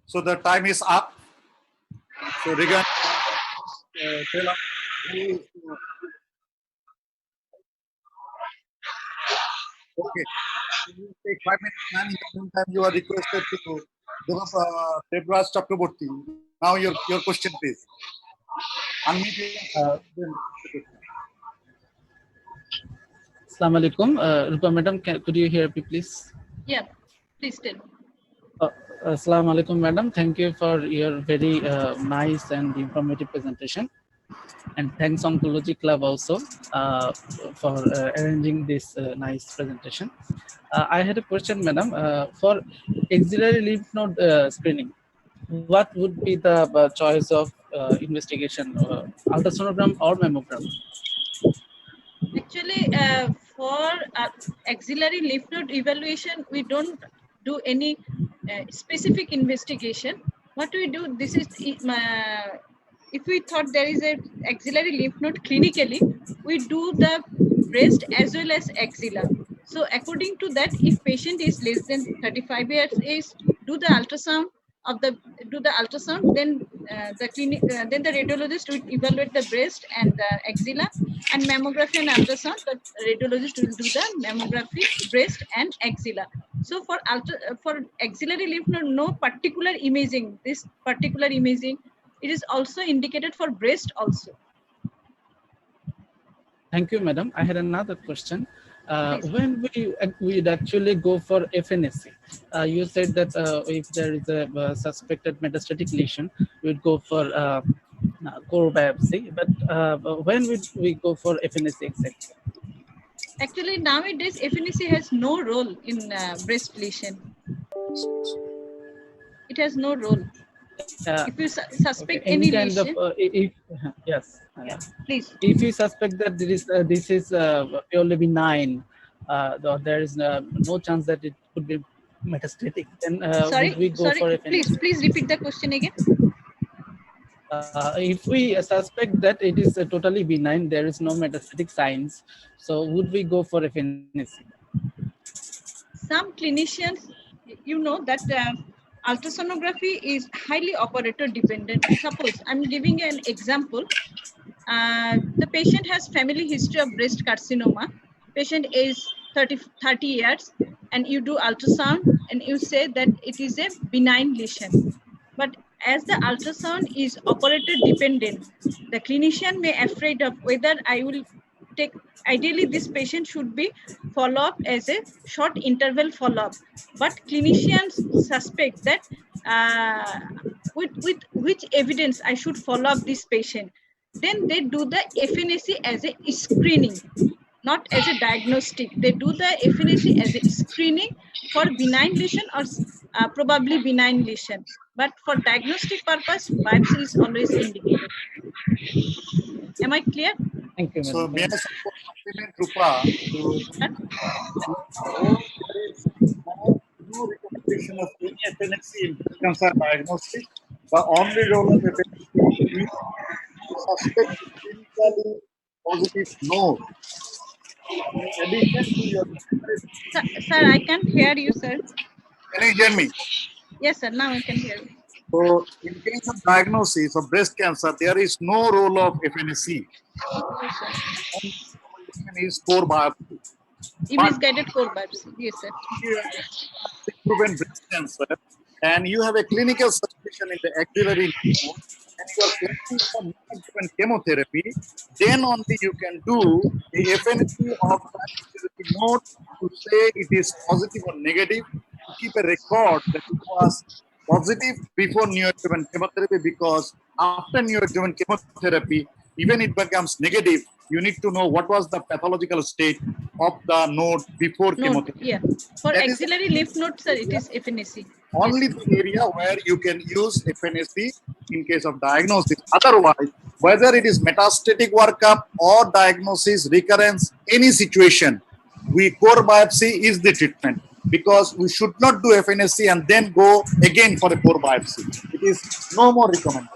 So the time is up. So Regan, tell us who is okay. So you take 5 minutes, man. In the meantime, you are requested to Debraj Chakraborty. Now your question, please. Unmute yourself. Assalamu alaikum. Rupa Madam, could you hear me, please? Yeah, please tell me. Assalamu alaikum, Madam. Thank you for your very nice and informative presentation. And thanks Oncology Club also for arranging this nice presentation. I had a question, Madam. For axillary lymph node screening, what would be the choice of investigation, ultrasonogram or mammogram? Actually, for axillary lymph node evaluation, we don't do any specific investigation. What we do, this is if we thought there is a axillary lymph node clinically, we do the breast as well as axilla. So according to that, if patient is less than 35 years age, do the ultrasound of the then then the radiologist will evaluate the breast and the axilla, and mammography and ultrasound, the radiologist will do the mammography, breast and axilla. So for axillary lymph node, no particular imaging. This particular imaging, it is also indicated for breast also. Thank you, Madam. I had another question. When we'd actually go for FNSC, you said that if there is a suspected metastatic lesion, we'd go for core biopsy, but when would we go for FNAC exactly? Actually, nowadays, FNAC has no role in breast lesion. It has no role. If you suspect Okay, any kind lesion, of if yes, yeah, please. if you suspect that this is purely benign, or there is no chance that it could be metastatic, then Sorry, would we go for FNAC? please repeat the question again. If we suspect that it is totally benign, there is no metastatic signs, so would we go for FNAC? Some clinicians, you know that ultrasonography is highly operator dependent. Suppose I'm giving you an example. The patient has family history of breast carcinoma. Patient is 30 years, and you do ultrasound and you say that it is a benign lesion. But as the ultrasound is operator dependent, the clinician may afraid of whether I will take, ideally this patient should be follow up as a short interval follow up. But clinicians suspect that with which evidence I should follow up this patient. Then they do the FNAC as a screening, not as a diagnostic. They do the FNAC as a screening for benign lesion or probably benign lesion. But for diagnostic purpose, biopsy is always indicated. Am I clear? Thank you, So madam. may I compliment Rupa to no recommendation of any FNAC in breast cancer diagnosis. The only role of FNAC is to suspect clinically positive node. In addition to your, Sir, I can't hear you, sir. can you hear me? Yes, sir. Now I can hear you. So, in case of diagnosis of breast cancer, there is no role of FNAC. Is core biopsy. Image guided core biopsy. Yes, sir. You have proven breast cancer, and you have a clinical suspicion in the axillary node, and you are planning for neoadjuvant chemotherapy. Then only you can do the FNAC of that axillary node to say it is positive or negative. To keep a record that it was positive before neoadjuvant chemotherapy, because after neoadjuvant chemotherapy, even it becomes negative, you need to know what was the pathological state of the node before chemotherapy. Yeah. For That is axillary lymph node, sir, it is FNAC. only the area where you can use FNAC in case of diagnosis. Otherwise, whether it is metastatic workup or diagnosis, recurrence, any situation, core biopsy is the treatment, because we should not do FNAC and then go again for a core biopsy. It is no more recommended.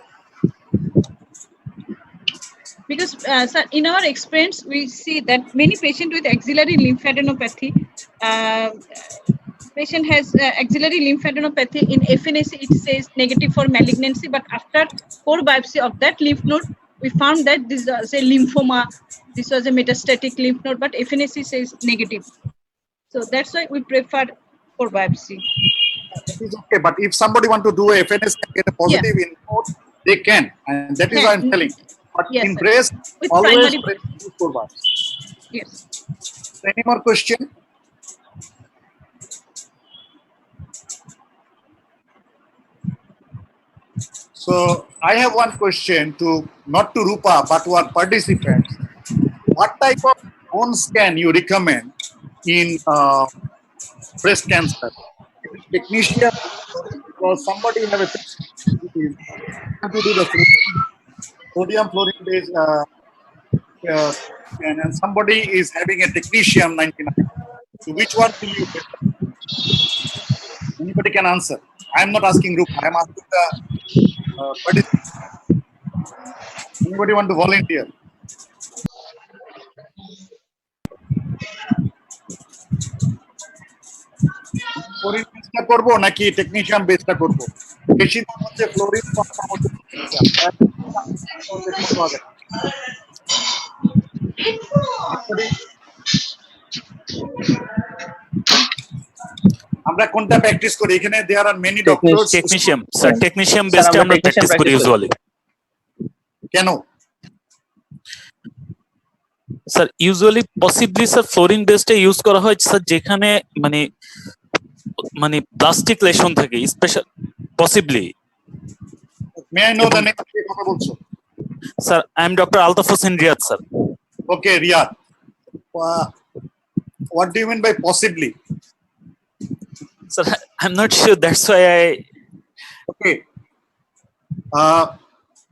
Because sir, in our experience, we see that many patients with axillary lymphadenopathy, patient has axillary lymphadenopathy. In FNAC, it says negative for malignancy, but after core biopsy of that lymph node, we found that this was a lymphoma, this was a metastatic lymph node, but FNAC says negative. So that's why we prefer core biopsy. That is okay, but if somebody want to do a FNAC and get a positive in node, they can, and that is why I'm telling. But Yes, in sir. breast, With always primary- do core biopsy. Yes. So any more question? So I have one question to not to Rupa but to our participants. What type of bone scan you recommend in breast cancer? Technician, because somebody have a to do the sodium fluorine based and somebody is having a technicium 99. So which one will you prefer? Anybody can answer. I am not asking Rupa. I am asking the participants. Anybody want to volunteer? Fluorine বেসটা করব নাকি technician বেসটা করব? বেশি দাম হচ্ছে fluorine, কম দাম হচ্ছে আমরা কোনটা প্র্যাকটিস করি? এখানে there are many doctors. Technician sir, technician বেসটা আমরা প্র্যাকটিস করি ইউজুয়ালি। কেন sir? Usually possibly sir fluorine বেসটা ইউজ করা হয় স্যার যেখানে মানে প্লাস্টিক লেশন থাকে, special possibly. May I know the name, কে কথা বলছো? Sir, I'm Dr. Altaf Hussain Riyad, sir. Okay, Riyad. What do you mean by possibly? Sir, I'm not sure. That's why I. Okay.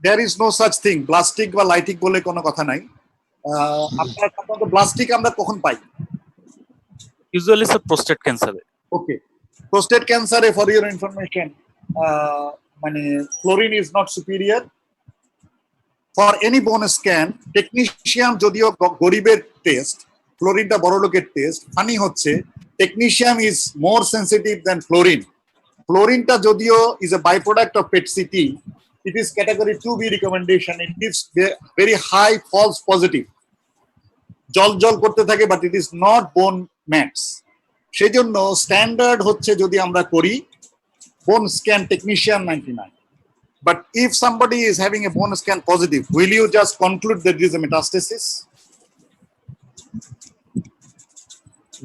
There is no such thing. Plastic বা lytic বলে কোনো কথা নাই। আপনার সাধারণত প্লাস্টিক আমরা কখন পাই? Usually, sir, prostate cancer. Okay. Prostate cancer, for your information, মানে fluorine is not superior. For any bone scan, technetium যদিও গরিবের টেস্ট, ফ্লোরিনটা বড় লোকের টেস্ট, ফানি হচ্ছে technetium is more sensitive than fluorine. Fluorine-টা যদিও is a byproduct of PET CT, it is category 2B recommendation. It gives very high false positive. জল জল করতে থাকে, but it is not bone mass. সেজন্য standard হচ্ছে যদি আমরা করি bone scan technetium 99. But if somebody is having a bone scan positive, will you just conclude that there is a metastasis?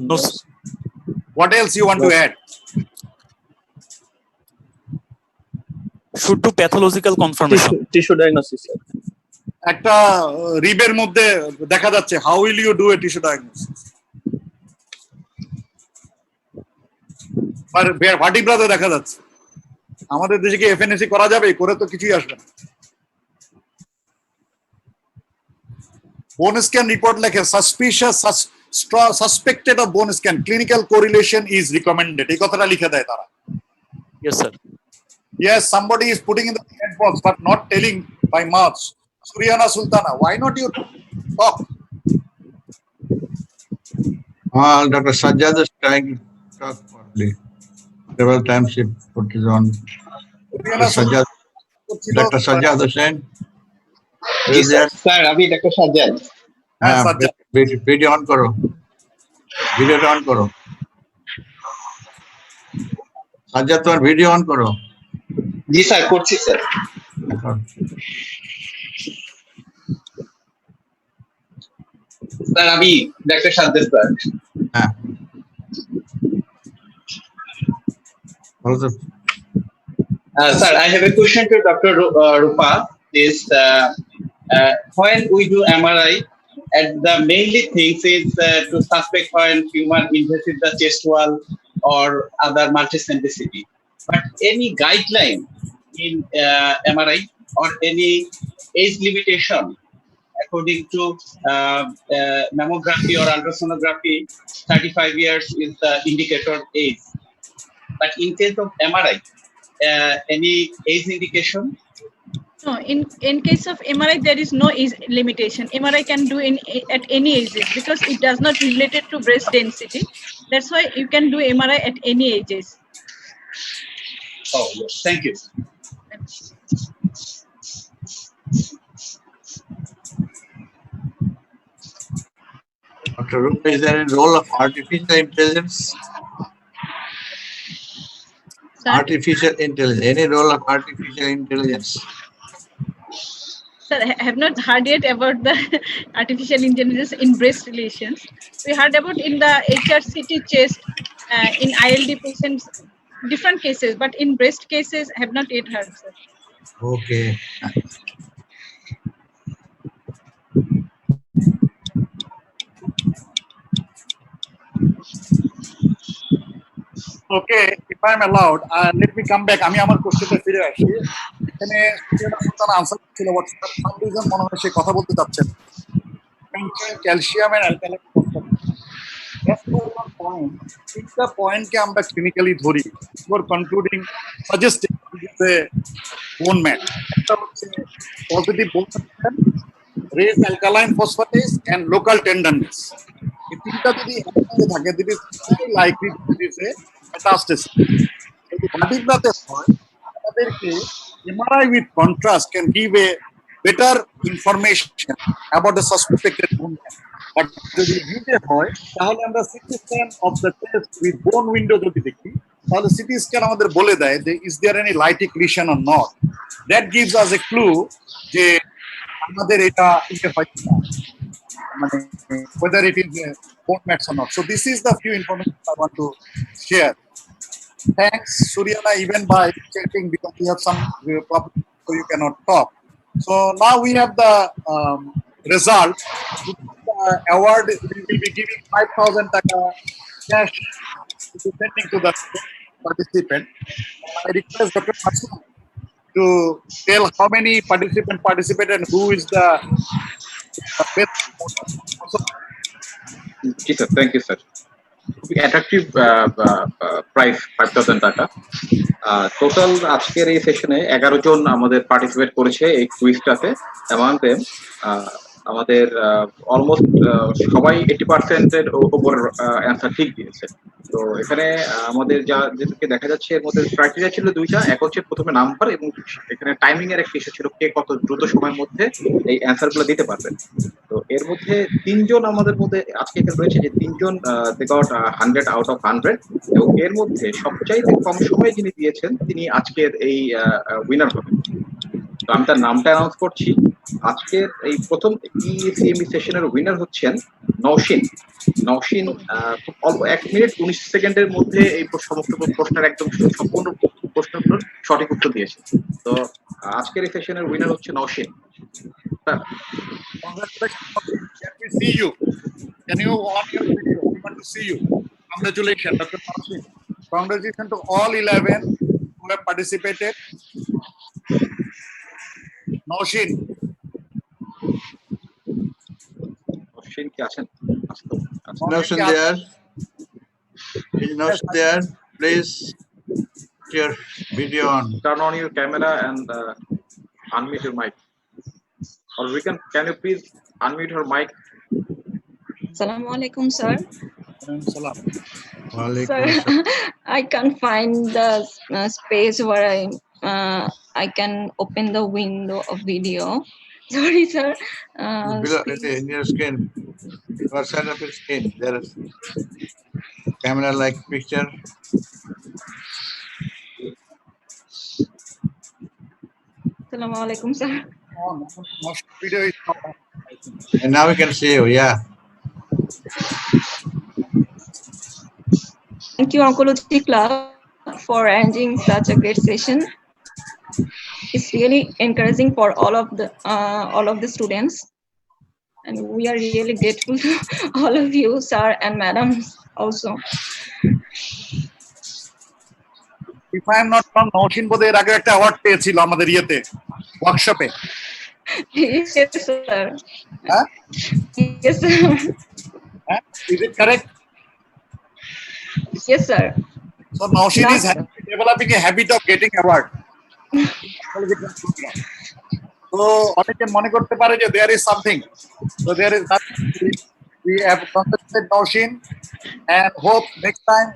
No, sir. What else you want to add? Should do pathological confirmation. Tissue diagnosis, sir. একটা রিবের মধ্যে দেখা যাচ্ছে, how will you do a tissue diagnosis? আর ভার্টিব্রাতে দেখা যাচ্ছে। আমাদের দেশে কি FNAC করা যাবে? করে তো কিছুই আসবে না। Bone scan report লেখে suspected of bone scan, clinical correlation is recommended. এই কথাটা লিখে দেয় তারা। Yes, sir. Yes, somebody is putting in the chat box but not telling by mouth. Suryana Sultana, why not you talk? Dr. Sajjad is trying to talk properly. Several times he put it on. Dr. Sajjad Hussain. जी sir sir अभी doctor Sajjad video on करो, video on करो। साज्जाद तुम्हार video on करो। जी sir করছি sir sir अभी doctor Sajjad sir हाँ बोलो sir. Sir, I have a question to Dr. Rupa. Is when we do MRI, and the mainly things is to suspect when tumor invades the chest wall or other multicentricity. But any guideline in MRI or any age limitation according to mammography or ultrasonography, 35 years is the indicator age. But in case of MRI, any age indication? No, in case of MRI, there is no age limitation. MRI can do at any ages because it does not related to breast density. That's why you can do MRI at any ages. Oh, yes. Thank you. Dr. Rupa, is there a role of artificial intelligence? Sir? Artificial intelligence. Any role of artificial intelligence? Sir, I have not heard yet about the artificial intelligence in breast relations. We heard about in the HRCT chest, in ILD patients, different cases, but in breast cases, I have not yet heard, sir. Okay. Okay, if I am allowed, let me come back. আমি আমার কোশ্চেনে ফিরে আসি। এখানে answer ছিল some reason মনে হয় সে কথা বলতে চাচ্ছেন। Calcium and alkaline phosphate. তিনটা পয়েন্টকে আমরা ক্লিনিক্যালি ধরি for concluding suggesting bone mets. একটা হচ্ছে positive bone raise alkaline phosphatase and local tenderness. এই তিনটা যদি একসাথে থাকে that is likely that is a metastasis. যদি ভাটিব্রাতে হয় আমাদেরকে MRI with contrast can give a better information about the suspected bone mass. But যদি ভিটে হয় তাহলে আমরা CT scan of the chest with bone window যদি দেখি তাহলে CT scan আমাদের বলে দেয় যে is there any lytic lesion or not. That gives us a clue যে আমাদের এটা হয় না, মানে whether it is bone mass or not. So this is the few information I want to share. Thanks, Suryana, even by chatting because you have some problem, so you cannot talk. So now we have the result. The award, we will be giving 5,000 taka cash to be sending to the participant. I request Dr. Masum to tell how many participants participated and who is the best. জি sir, thank you sir. খুবই attractive price, 5,000 টাকা। Total আজকের এই সেশনে 11 জন আমাদের participate করেছে এই কুইজটাতে। Among them আমাদের অলমোস্ট সবাই 80% এর উপর অ্যান্সার ঠিক দিয়েছে। তো এখানে আমাদের যা যেটাকে দেখা যাচ্ছে এর মধ্যে ক্রাইটেরিয়া ছিল দুইটা, এক হচ্ছে প্রথমে নাম্বার এবং এখানে টাইমিং এর একটা ইস্যু ছিল, কে কত দ্রুত সময়ের মধ্যে এই অ্যান্সার গুলো দিতে পারবেন। তো এর মধ্যে 3 জন আমাদের মধ্যে আজকে এখানে রয়েছে, যে 3 জন দে গট 100 আউট অফ 100, এবং এর মধ্যে সবচাইতে কম সময় যিনি দিয়েছেন তিনি আজকের এই উইনার হবেন। তো আমি তার নামটা অ্যানাউন্স করছি। আজকের এই প্রথম ইসিএমই সেশনের উইনার হচ্ছেন নওশিন। নওশিন খুব অল্প 1 মিনিট 19 সেকেন্ডের মধ্যে এই সমস্ত প্রশ্নের একদম সম্পূর্ণ প্রশ্নগুলোর সঠিক উত্তর দিয়েছে। তো আজকের এই সেশনের উইনার হচ্ছে Nowshin. Congratulations. Can we see you? Can you on your video? We want to see you. Congratulations, Dr. Masum. Congratulations to all 11 who have participated. Naushin. Nowshin কি আছেন? Notion there. Is Notion there? Please put your video on. Turn on your camera and unmute your mic. Or can you please unmute your mic? Assalamu alaikum, sir. Salam. Sir, I can't find the space where I can open the window of video. Sorry, sir. Below, in your screen, your side of your screen, there is camera-like picture. Assalamu alaikum, sir. Naushin video is not on. And now we can see you, yeah. Thank you, Oncology Club, for arranging such a great session. It's really encouraging for all of the students, and we are really grateful to all of you, sir and madams, also. If I am not wrong, Naushin বোধহয় এর আগে একটা award পেয়েছিল আমাদের ইয়েতে ওয়ার্কশপে। Yes, sir. Huh? Yes, sir. Huh? Is it correct? Yes, sir. So Naushin is developing a habit of getting award. So অনেকে মনে করতে পারে যে there is something. So there is nothing. We have contacted Naushin and hope next time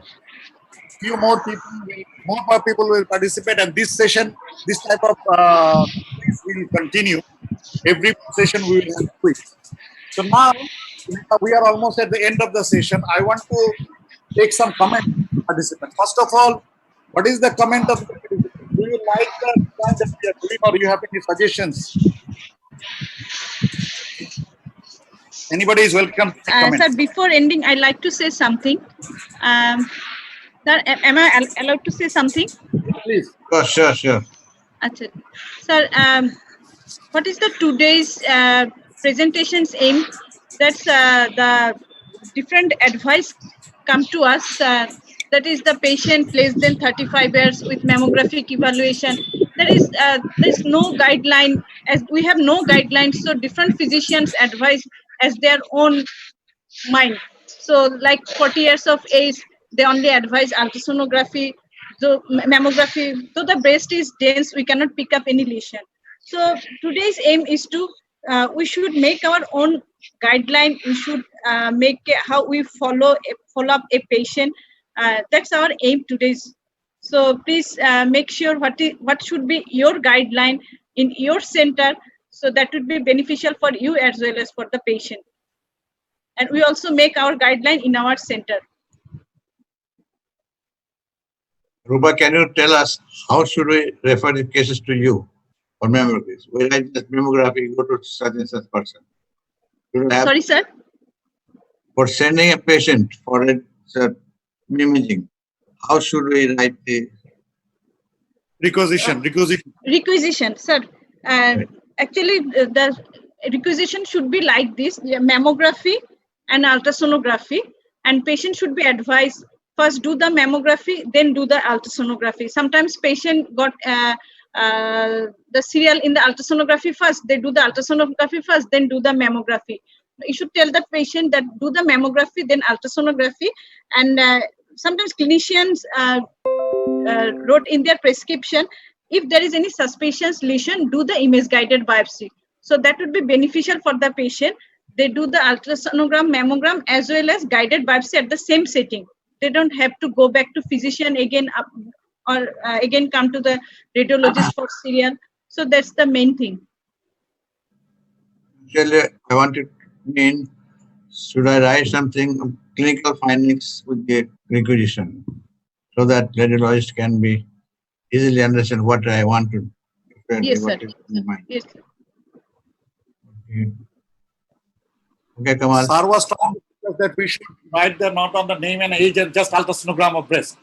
more people will participate, and this session, this type of quiz will continue. Every session we will have quiz. So now we are almost at the end of the session. I want to take some comment from participants. First of all, what is the comment of the participants? Do you like the plan that we are doing, or do you have any suggestions? Anybody is welcome to comment. Sir, before ending, I'd like to say something. Sir, am I allowed to say something? Please. Oh, sure. Achha. Sir, what is the today's presentation's aim? That's the different advice come to us. That is the patient less than 35 years with mammographic evaluation. There's no guideline, as we have no guidelines, so different physicians advise as their own mind. So like 40 years of age, they only advise ultrasonography. So mammography, though the breast is dense, we cannot pick up any lesion. So today's aim is to we should make our own guideline. We should make how we follow up a patient. That's our aim today's. So please make sure what should be your guideline in your center, so that would be beneficial for you as well as for the patient. And we also make our guideline in our center. Rupa, can you tell us how should we refer the cases to you for mammography? We write this mammography, go to such and such person. Sorry, sir. For sending a patient for imaging, how should we write the Requisition. Requisition, sir. Actually, the requisition should be like this: mammography and ultrasonography, and patient should be advised first do the mammography, then do the ultrasonography. Sometimes patient got the serial in the ultrasonography first, they do the ultrasonography first, then do the mammography. You should tell the patient that do the mammography, then ultrasonography. And sometimes clinicians wrote in their prescription, if there is any suspicious lesion, do the image guided biopsy. So that would be beneficial for the patient. They do the ultrasonogram, mammogram, as well as guided biopsy at the same setting. They don't have to go back to physician again or again come to the radiologist for serial. So that's the main thing. Actually, I wanted to mean, should I write something, clinical findings with the requisition, so that radiologist can be easily understand what I want to. Yes, sir. What is in mind. Yes, sir. Okay, Kamal. Sir was trying to tell us that we should write there not on the name and age and just ultrasonogram of breast.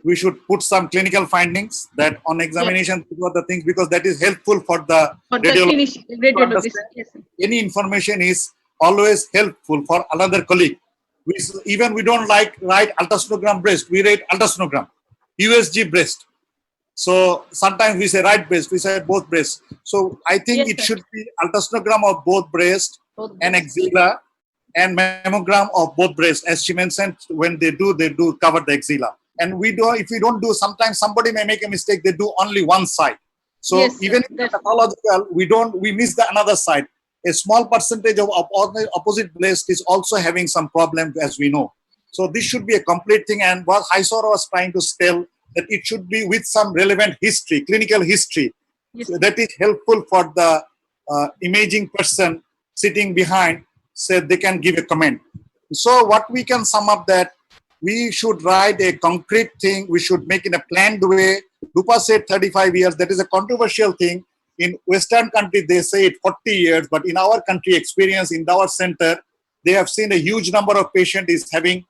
We should put some clinical findings that on examination, these are the things, because that is helpful for the For the radiologist. radiologist. Yes, sir. Any information is always helpful for another colleague. Even we don't like write ultrasonogram breast, we write ultrasonogram, USG breast. So sometimes we say right breast, we say both breasts. So I think Yes, it sir. should be ultrasonogram of both breast Both and axilla, and mammogram of both breasts. As she mentioned, when they do cover the axilla. And we do, if we don't do, sometimes somebody may make a mistake, they do only one side. So Yes, sir. even in the pathological, we miss the another side. A small percentage of opposite breast is also having some problem, as we know. So this should be a complete thing. And what Haisora was trying to tell, that it should be with some relevant history, clinical history. Yes. So that is helpful for the imaging person sitting behind, so they can give a comment. So what we can sum up that we should write a concrete thing, we should make in a planned way. Rupa said 35 years, that is a controversial thing. In Western country, they say it 40 years, but in our country experience, in our center, they have seen a huge number of patients is having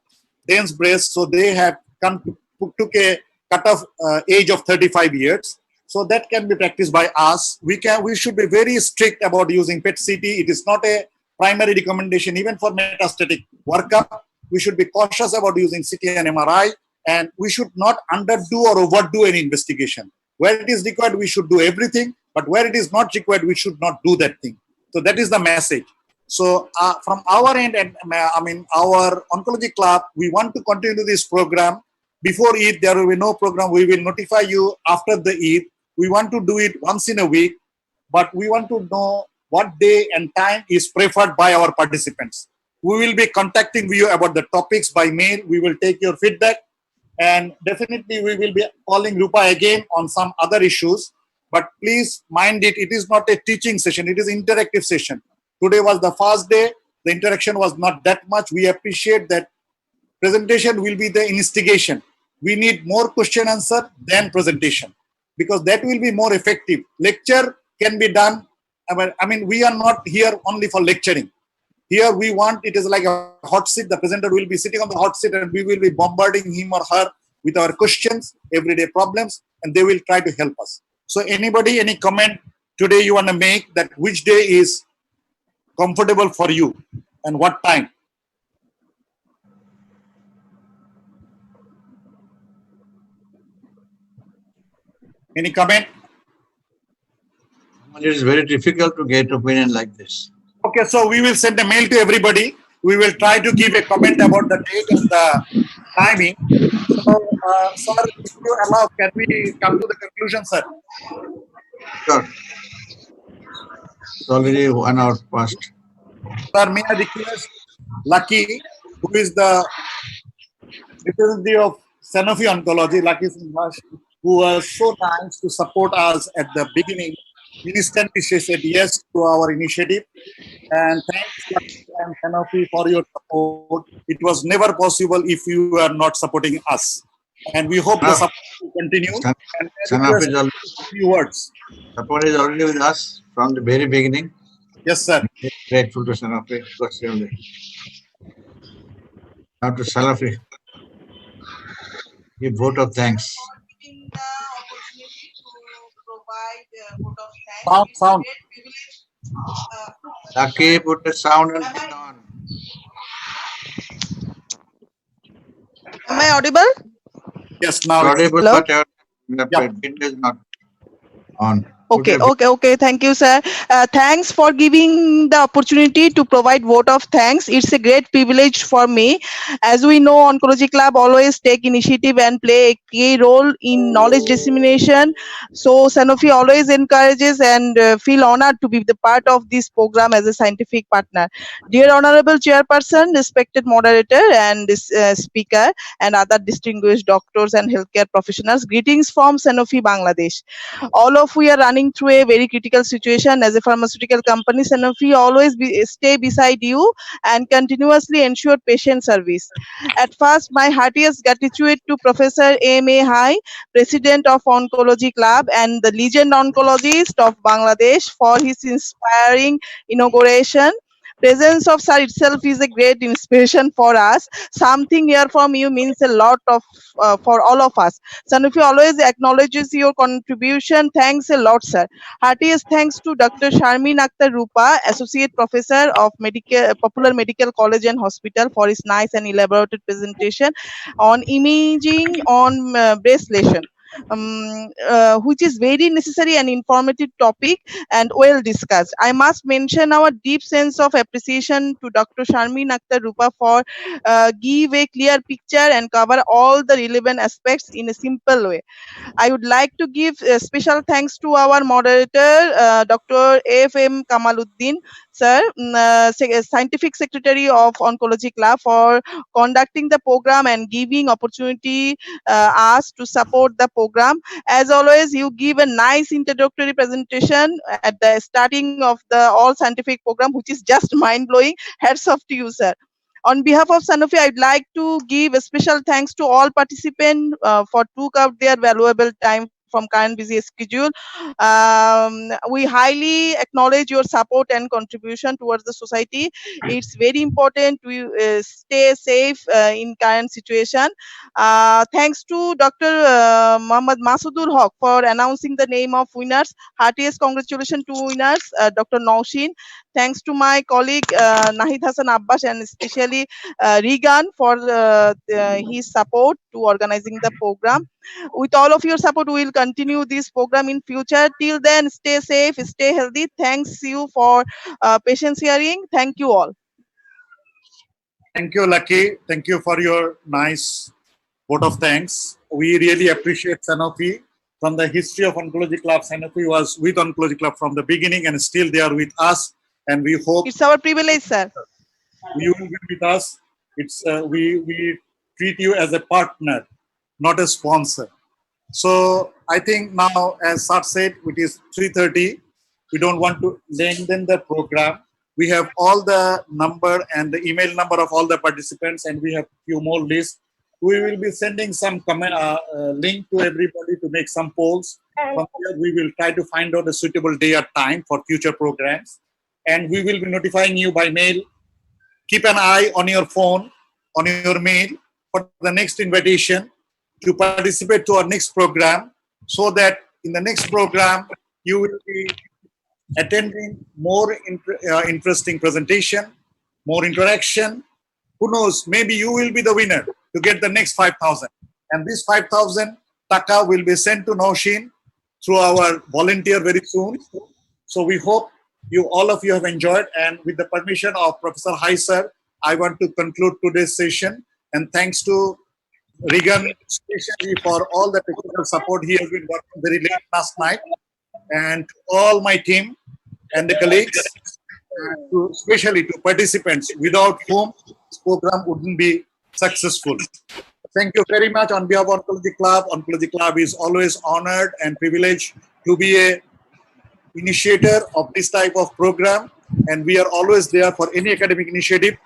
dense breast, so they have took a cutoff age of 35 years. So that can be practiced by us. We should be very strict about using PET-CT. It is not a primary recommendation, even for metastatic workup. We should be cautious about using CT and MRI, and we should not underdo or overdo any investigation. Where it is required, we should do everything, but where it is not required, we should not do that thing. So that is the message. So from our end, and I mean our oncology club, we want to continue this program. Before Eid, there will be no program. We will notify you after the Eid. We want to do it once in a week, but we want to know what day and time is preferred by our participants. We will be contacting you about the topics by mail. We will take your feedback, and definitely we will be calling Rupa again on some other issues. But please mind it, it is not a teaching session, it is interactive session. Today was the first day, the interaction was not that much. We appreciate that presentation will be the instigation. We need more question answer than presentation, because that will be more effective. Lecture can be done. I mean, we are not here only for lecturing. Here we want, it is like a hot seat. The presenter will be sitting on the hot seat and we will be bombarding him or her with our questions, everyday problems, and they will try to help us. So anybody, any comment today you want to make, that which day is comfortable for you and what time? Any comment? It is very difficult to get opinion like this. Okay, so we will send a mail to everybody. We will try to give a comment about the date and the timing. So, sir, if you allow, can we come to the conclusion, sir? Sure. It's already 1 hour past. Sir, may I request Lucky, who is the representative of Sanofi Oncology, Lucky Sinhash, who was so nice to support us at the beginning. Instantly she said yes to our initiative. And thanks, Lucky and Sanofi, for your support. It was never possible if you were not supporting us. And we hope the support will continue. And Sanofi is already, a few words. support is already with us from the very beginning. Yes, sir. Grateful to Sanofi. Now to Sanofi. Give vote of thanks. Sound. Lucky, put the sound and thing on. Am I audible? Yes, now it's Audible, Hello? but your video is not on. Put Okay, your okay. Thank you, sir. Thanks for giving the opportunity to provide vote of thanks. It's a great privilege for me. As we know, Oncology Club always take initiative and play a key role in knowledge dissemination. So Sanofi always encourages and feel honored to be the part of this program as a scientific partner. Dear Honorable Chairperson, respected moderator and this, speaker, and other distinguished doctors and healthcare professionals, greetings from Sanofi, Bangladesh. All of we are running through a very critical situation as a pharmaceutical company. Sanofi always stay beside you and continuously ensure patient service. At first, my heartiest gratitude to Professor M.A. Hai, President of Oncology Club and the legend oncologist of Bangladesh for his inspiring inauguration. Presence of sir itself is a great inspiration for us. Something here from you means a lot of for all of us. Sanofi always acknowledges your contribution. Thanks a lot, sir. Heartiest thanks to Dr. Sharmin Akhtar Rupa, Associate Professor of Popular Medical College and Hospital, for his nice and elaborated presentation on imaging on breast lesion. Which is very necessary and informative topic and well discussed. I must mention our deep sense of appreciation to Dr. Sharmin Akhtar Rupa for give a clear picture and cover all the relevant aspects in a simple way. I would like to give special thanks to our moderator, Dr. F.M. Kamaluddin, sir, Scientific Secretary of Oncology Club, for conducting the program and giving opportunity us to support the program. As always, you give a nice introductory presentation at the starting of the all scientific program, which is just mind-blowing. Hats off to you, sir. On behalf of Sanofi, I'd like to give a special thanks to all participants for took out their valuable time from current busy schedule. We highly acknowledge your support and contribution towards the society. It's very important to stay safe in current situation. Thanks to Dr. Muhammad Masudul Haq for announcing the name of winners. Heartiest congratulations to winners, Dr. Naushin. Thanks to my colleague Nahid Hassan Abbas and especially Regan for his support to organizing the program. With all of your support, we will continue this program in future. Till then, stay safe, stay healthy. Thanks you for patience hearing. Thank you all. Thank you, Lucky. Thank you for your nice vote of thanks. We really appreciate Sanofi. From the history of Oncology Club, Sanofi was with Oncology Club from the beginning and still they are with us. And we hope it's our privilege, sir. You will be with us. It's we treat you as a partner, not a sponsor. So I think now, as Sir said, it is 3:30. We don't want to lengthen the program. We have all the number and the email number of all the participants, and we have few more lists. We will be sending some link to everybody to make some polls. From here, we will try to find out a suitable day or time for future programs. And we will be notifying you by mail. Keep an eye on your phone, on your mail for the next invitation to participate to our next program, so that in the next program, you will be attending more interesting presentation, more interaction. Who knows, maybe you will be the winner to get the next 5,000. And this 5,000 taka will be sent to Naushin through our volunteer very soon. So we hope all of you have enjoyed, and with the permission of Professor Hai sir, I want to conclude today's session. And thanks to Regan especially for all the technical support. He has been working very late last night, and to all my team and the colleagues, especially to participants without whom this program wouldn't be successful. Thank you very much on behalf of Oncology Club. Oncology Club is always honored and privileged to be a initiator of this type of program, and we are always there for any academic initiative.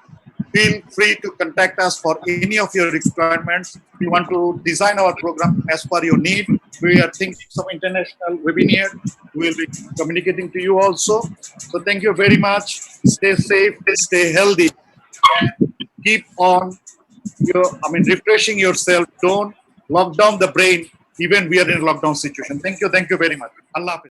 Feel free to contact us for any of your requirements. We want to design our program as per your need. We are thinking some international webinar. We will be communicating to you also. So thank you very much. Stay safe, stay healthy, and keep on refreshing yourself. Don't lock down the brain, even we are in a lockdown situation. Thank you very much. Allah Hafiz.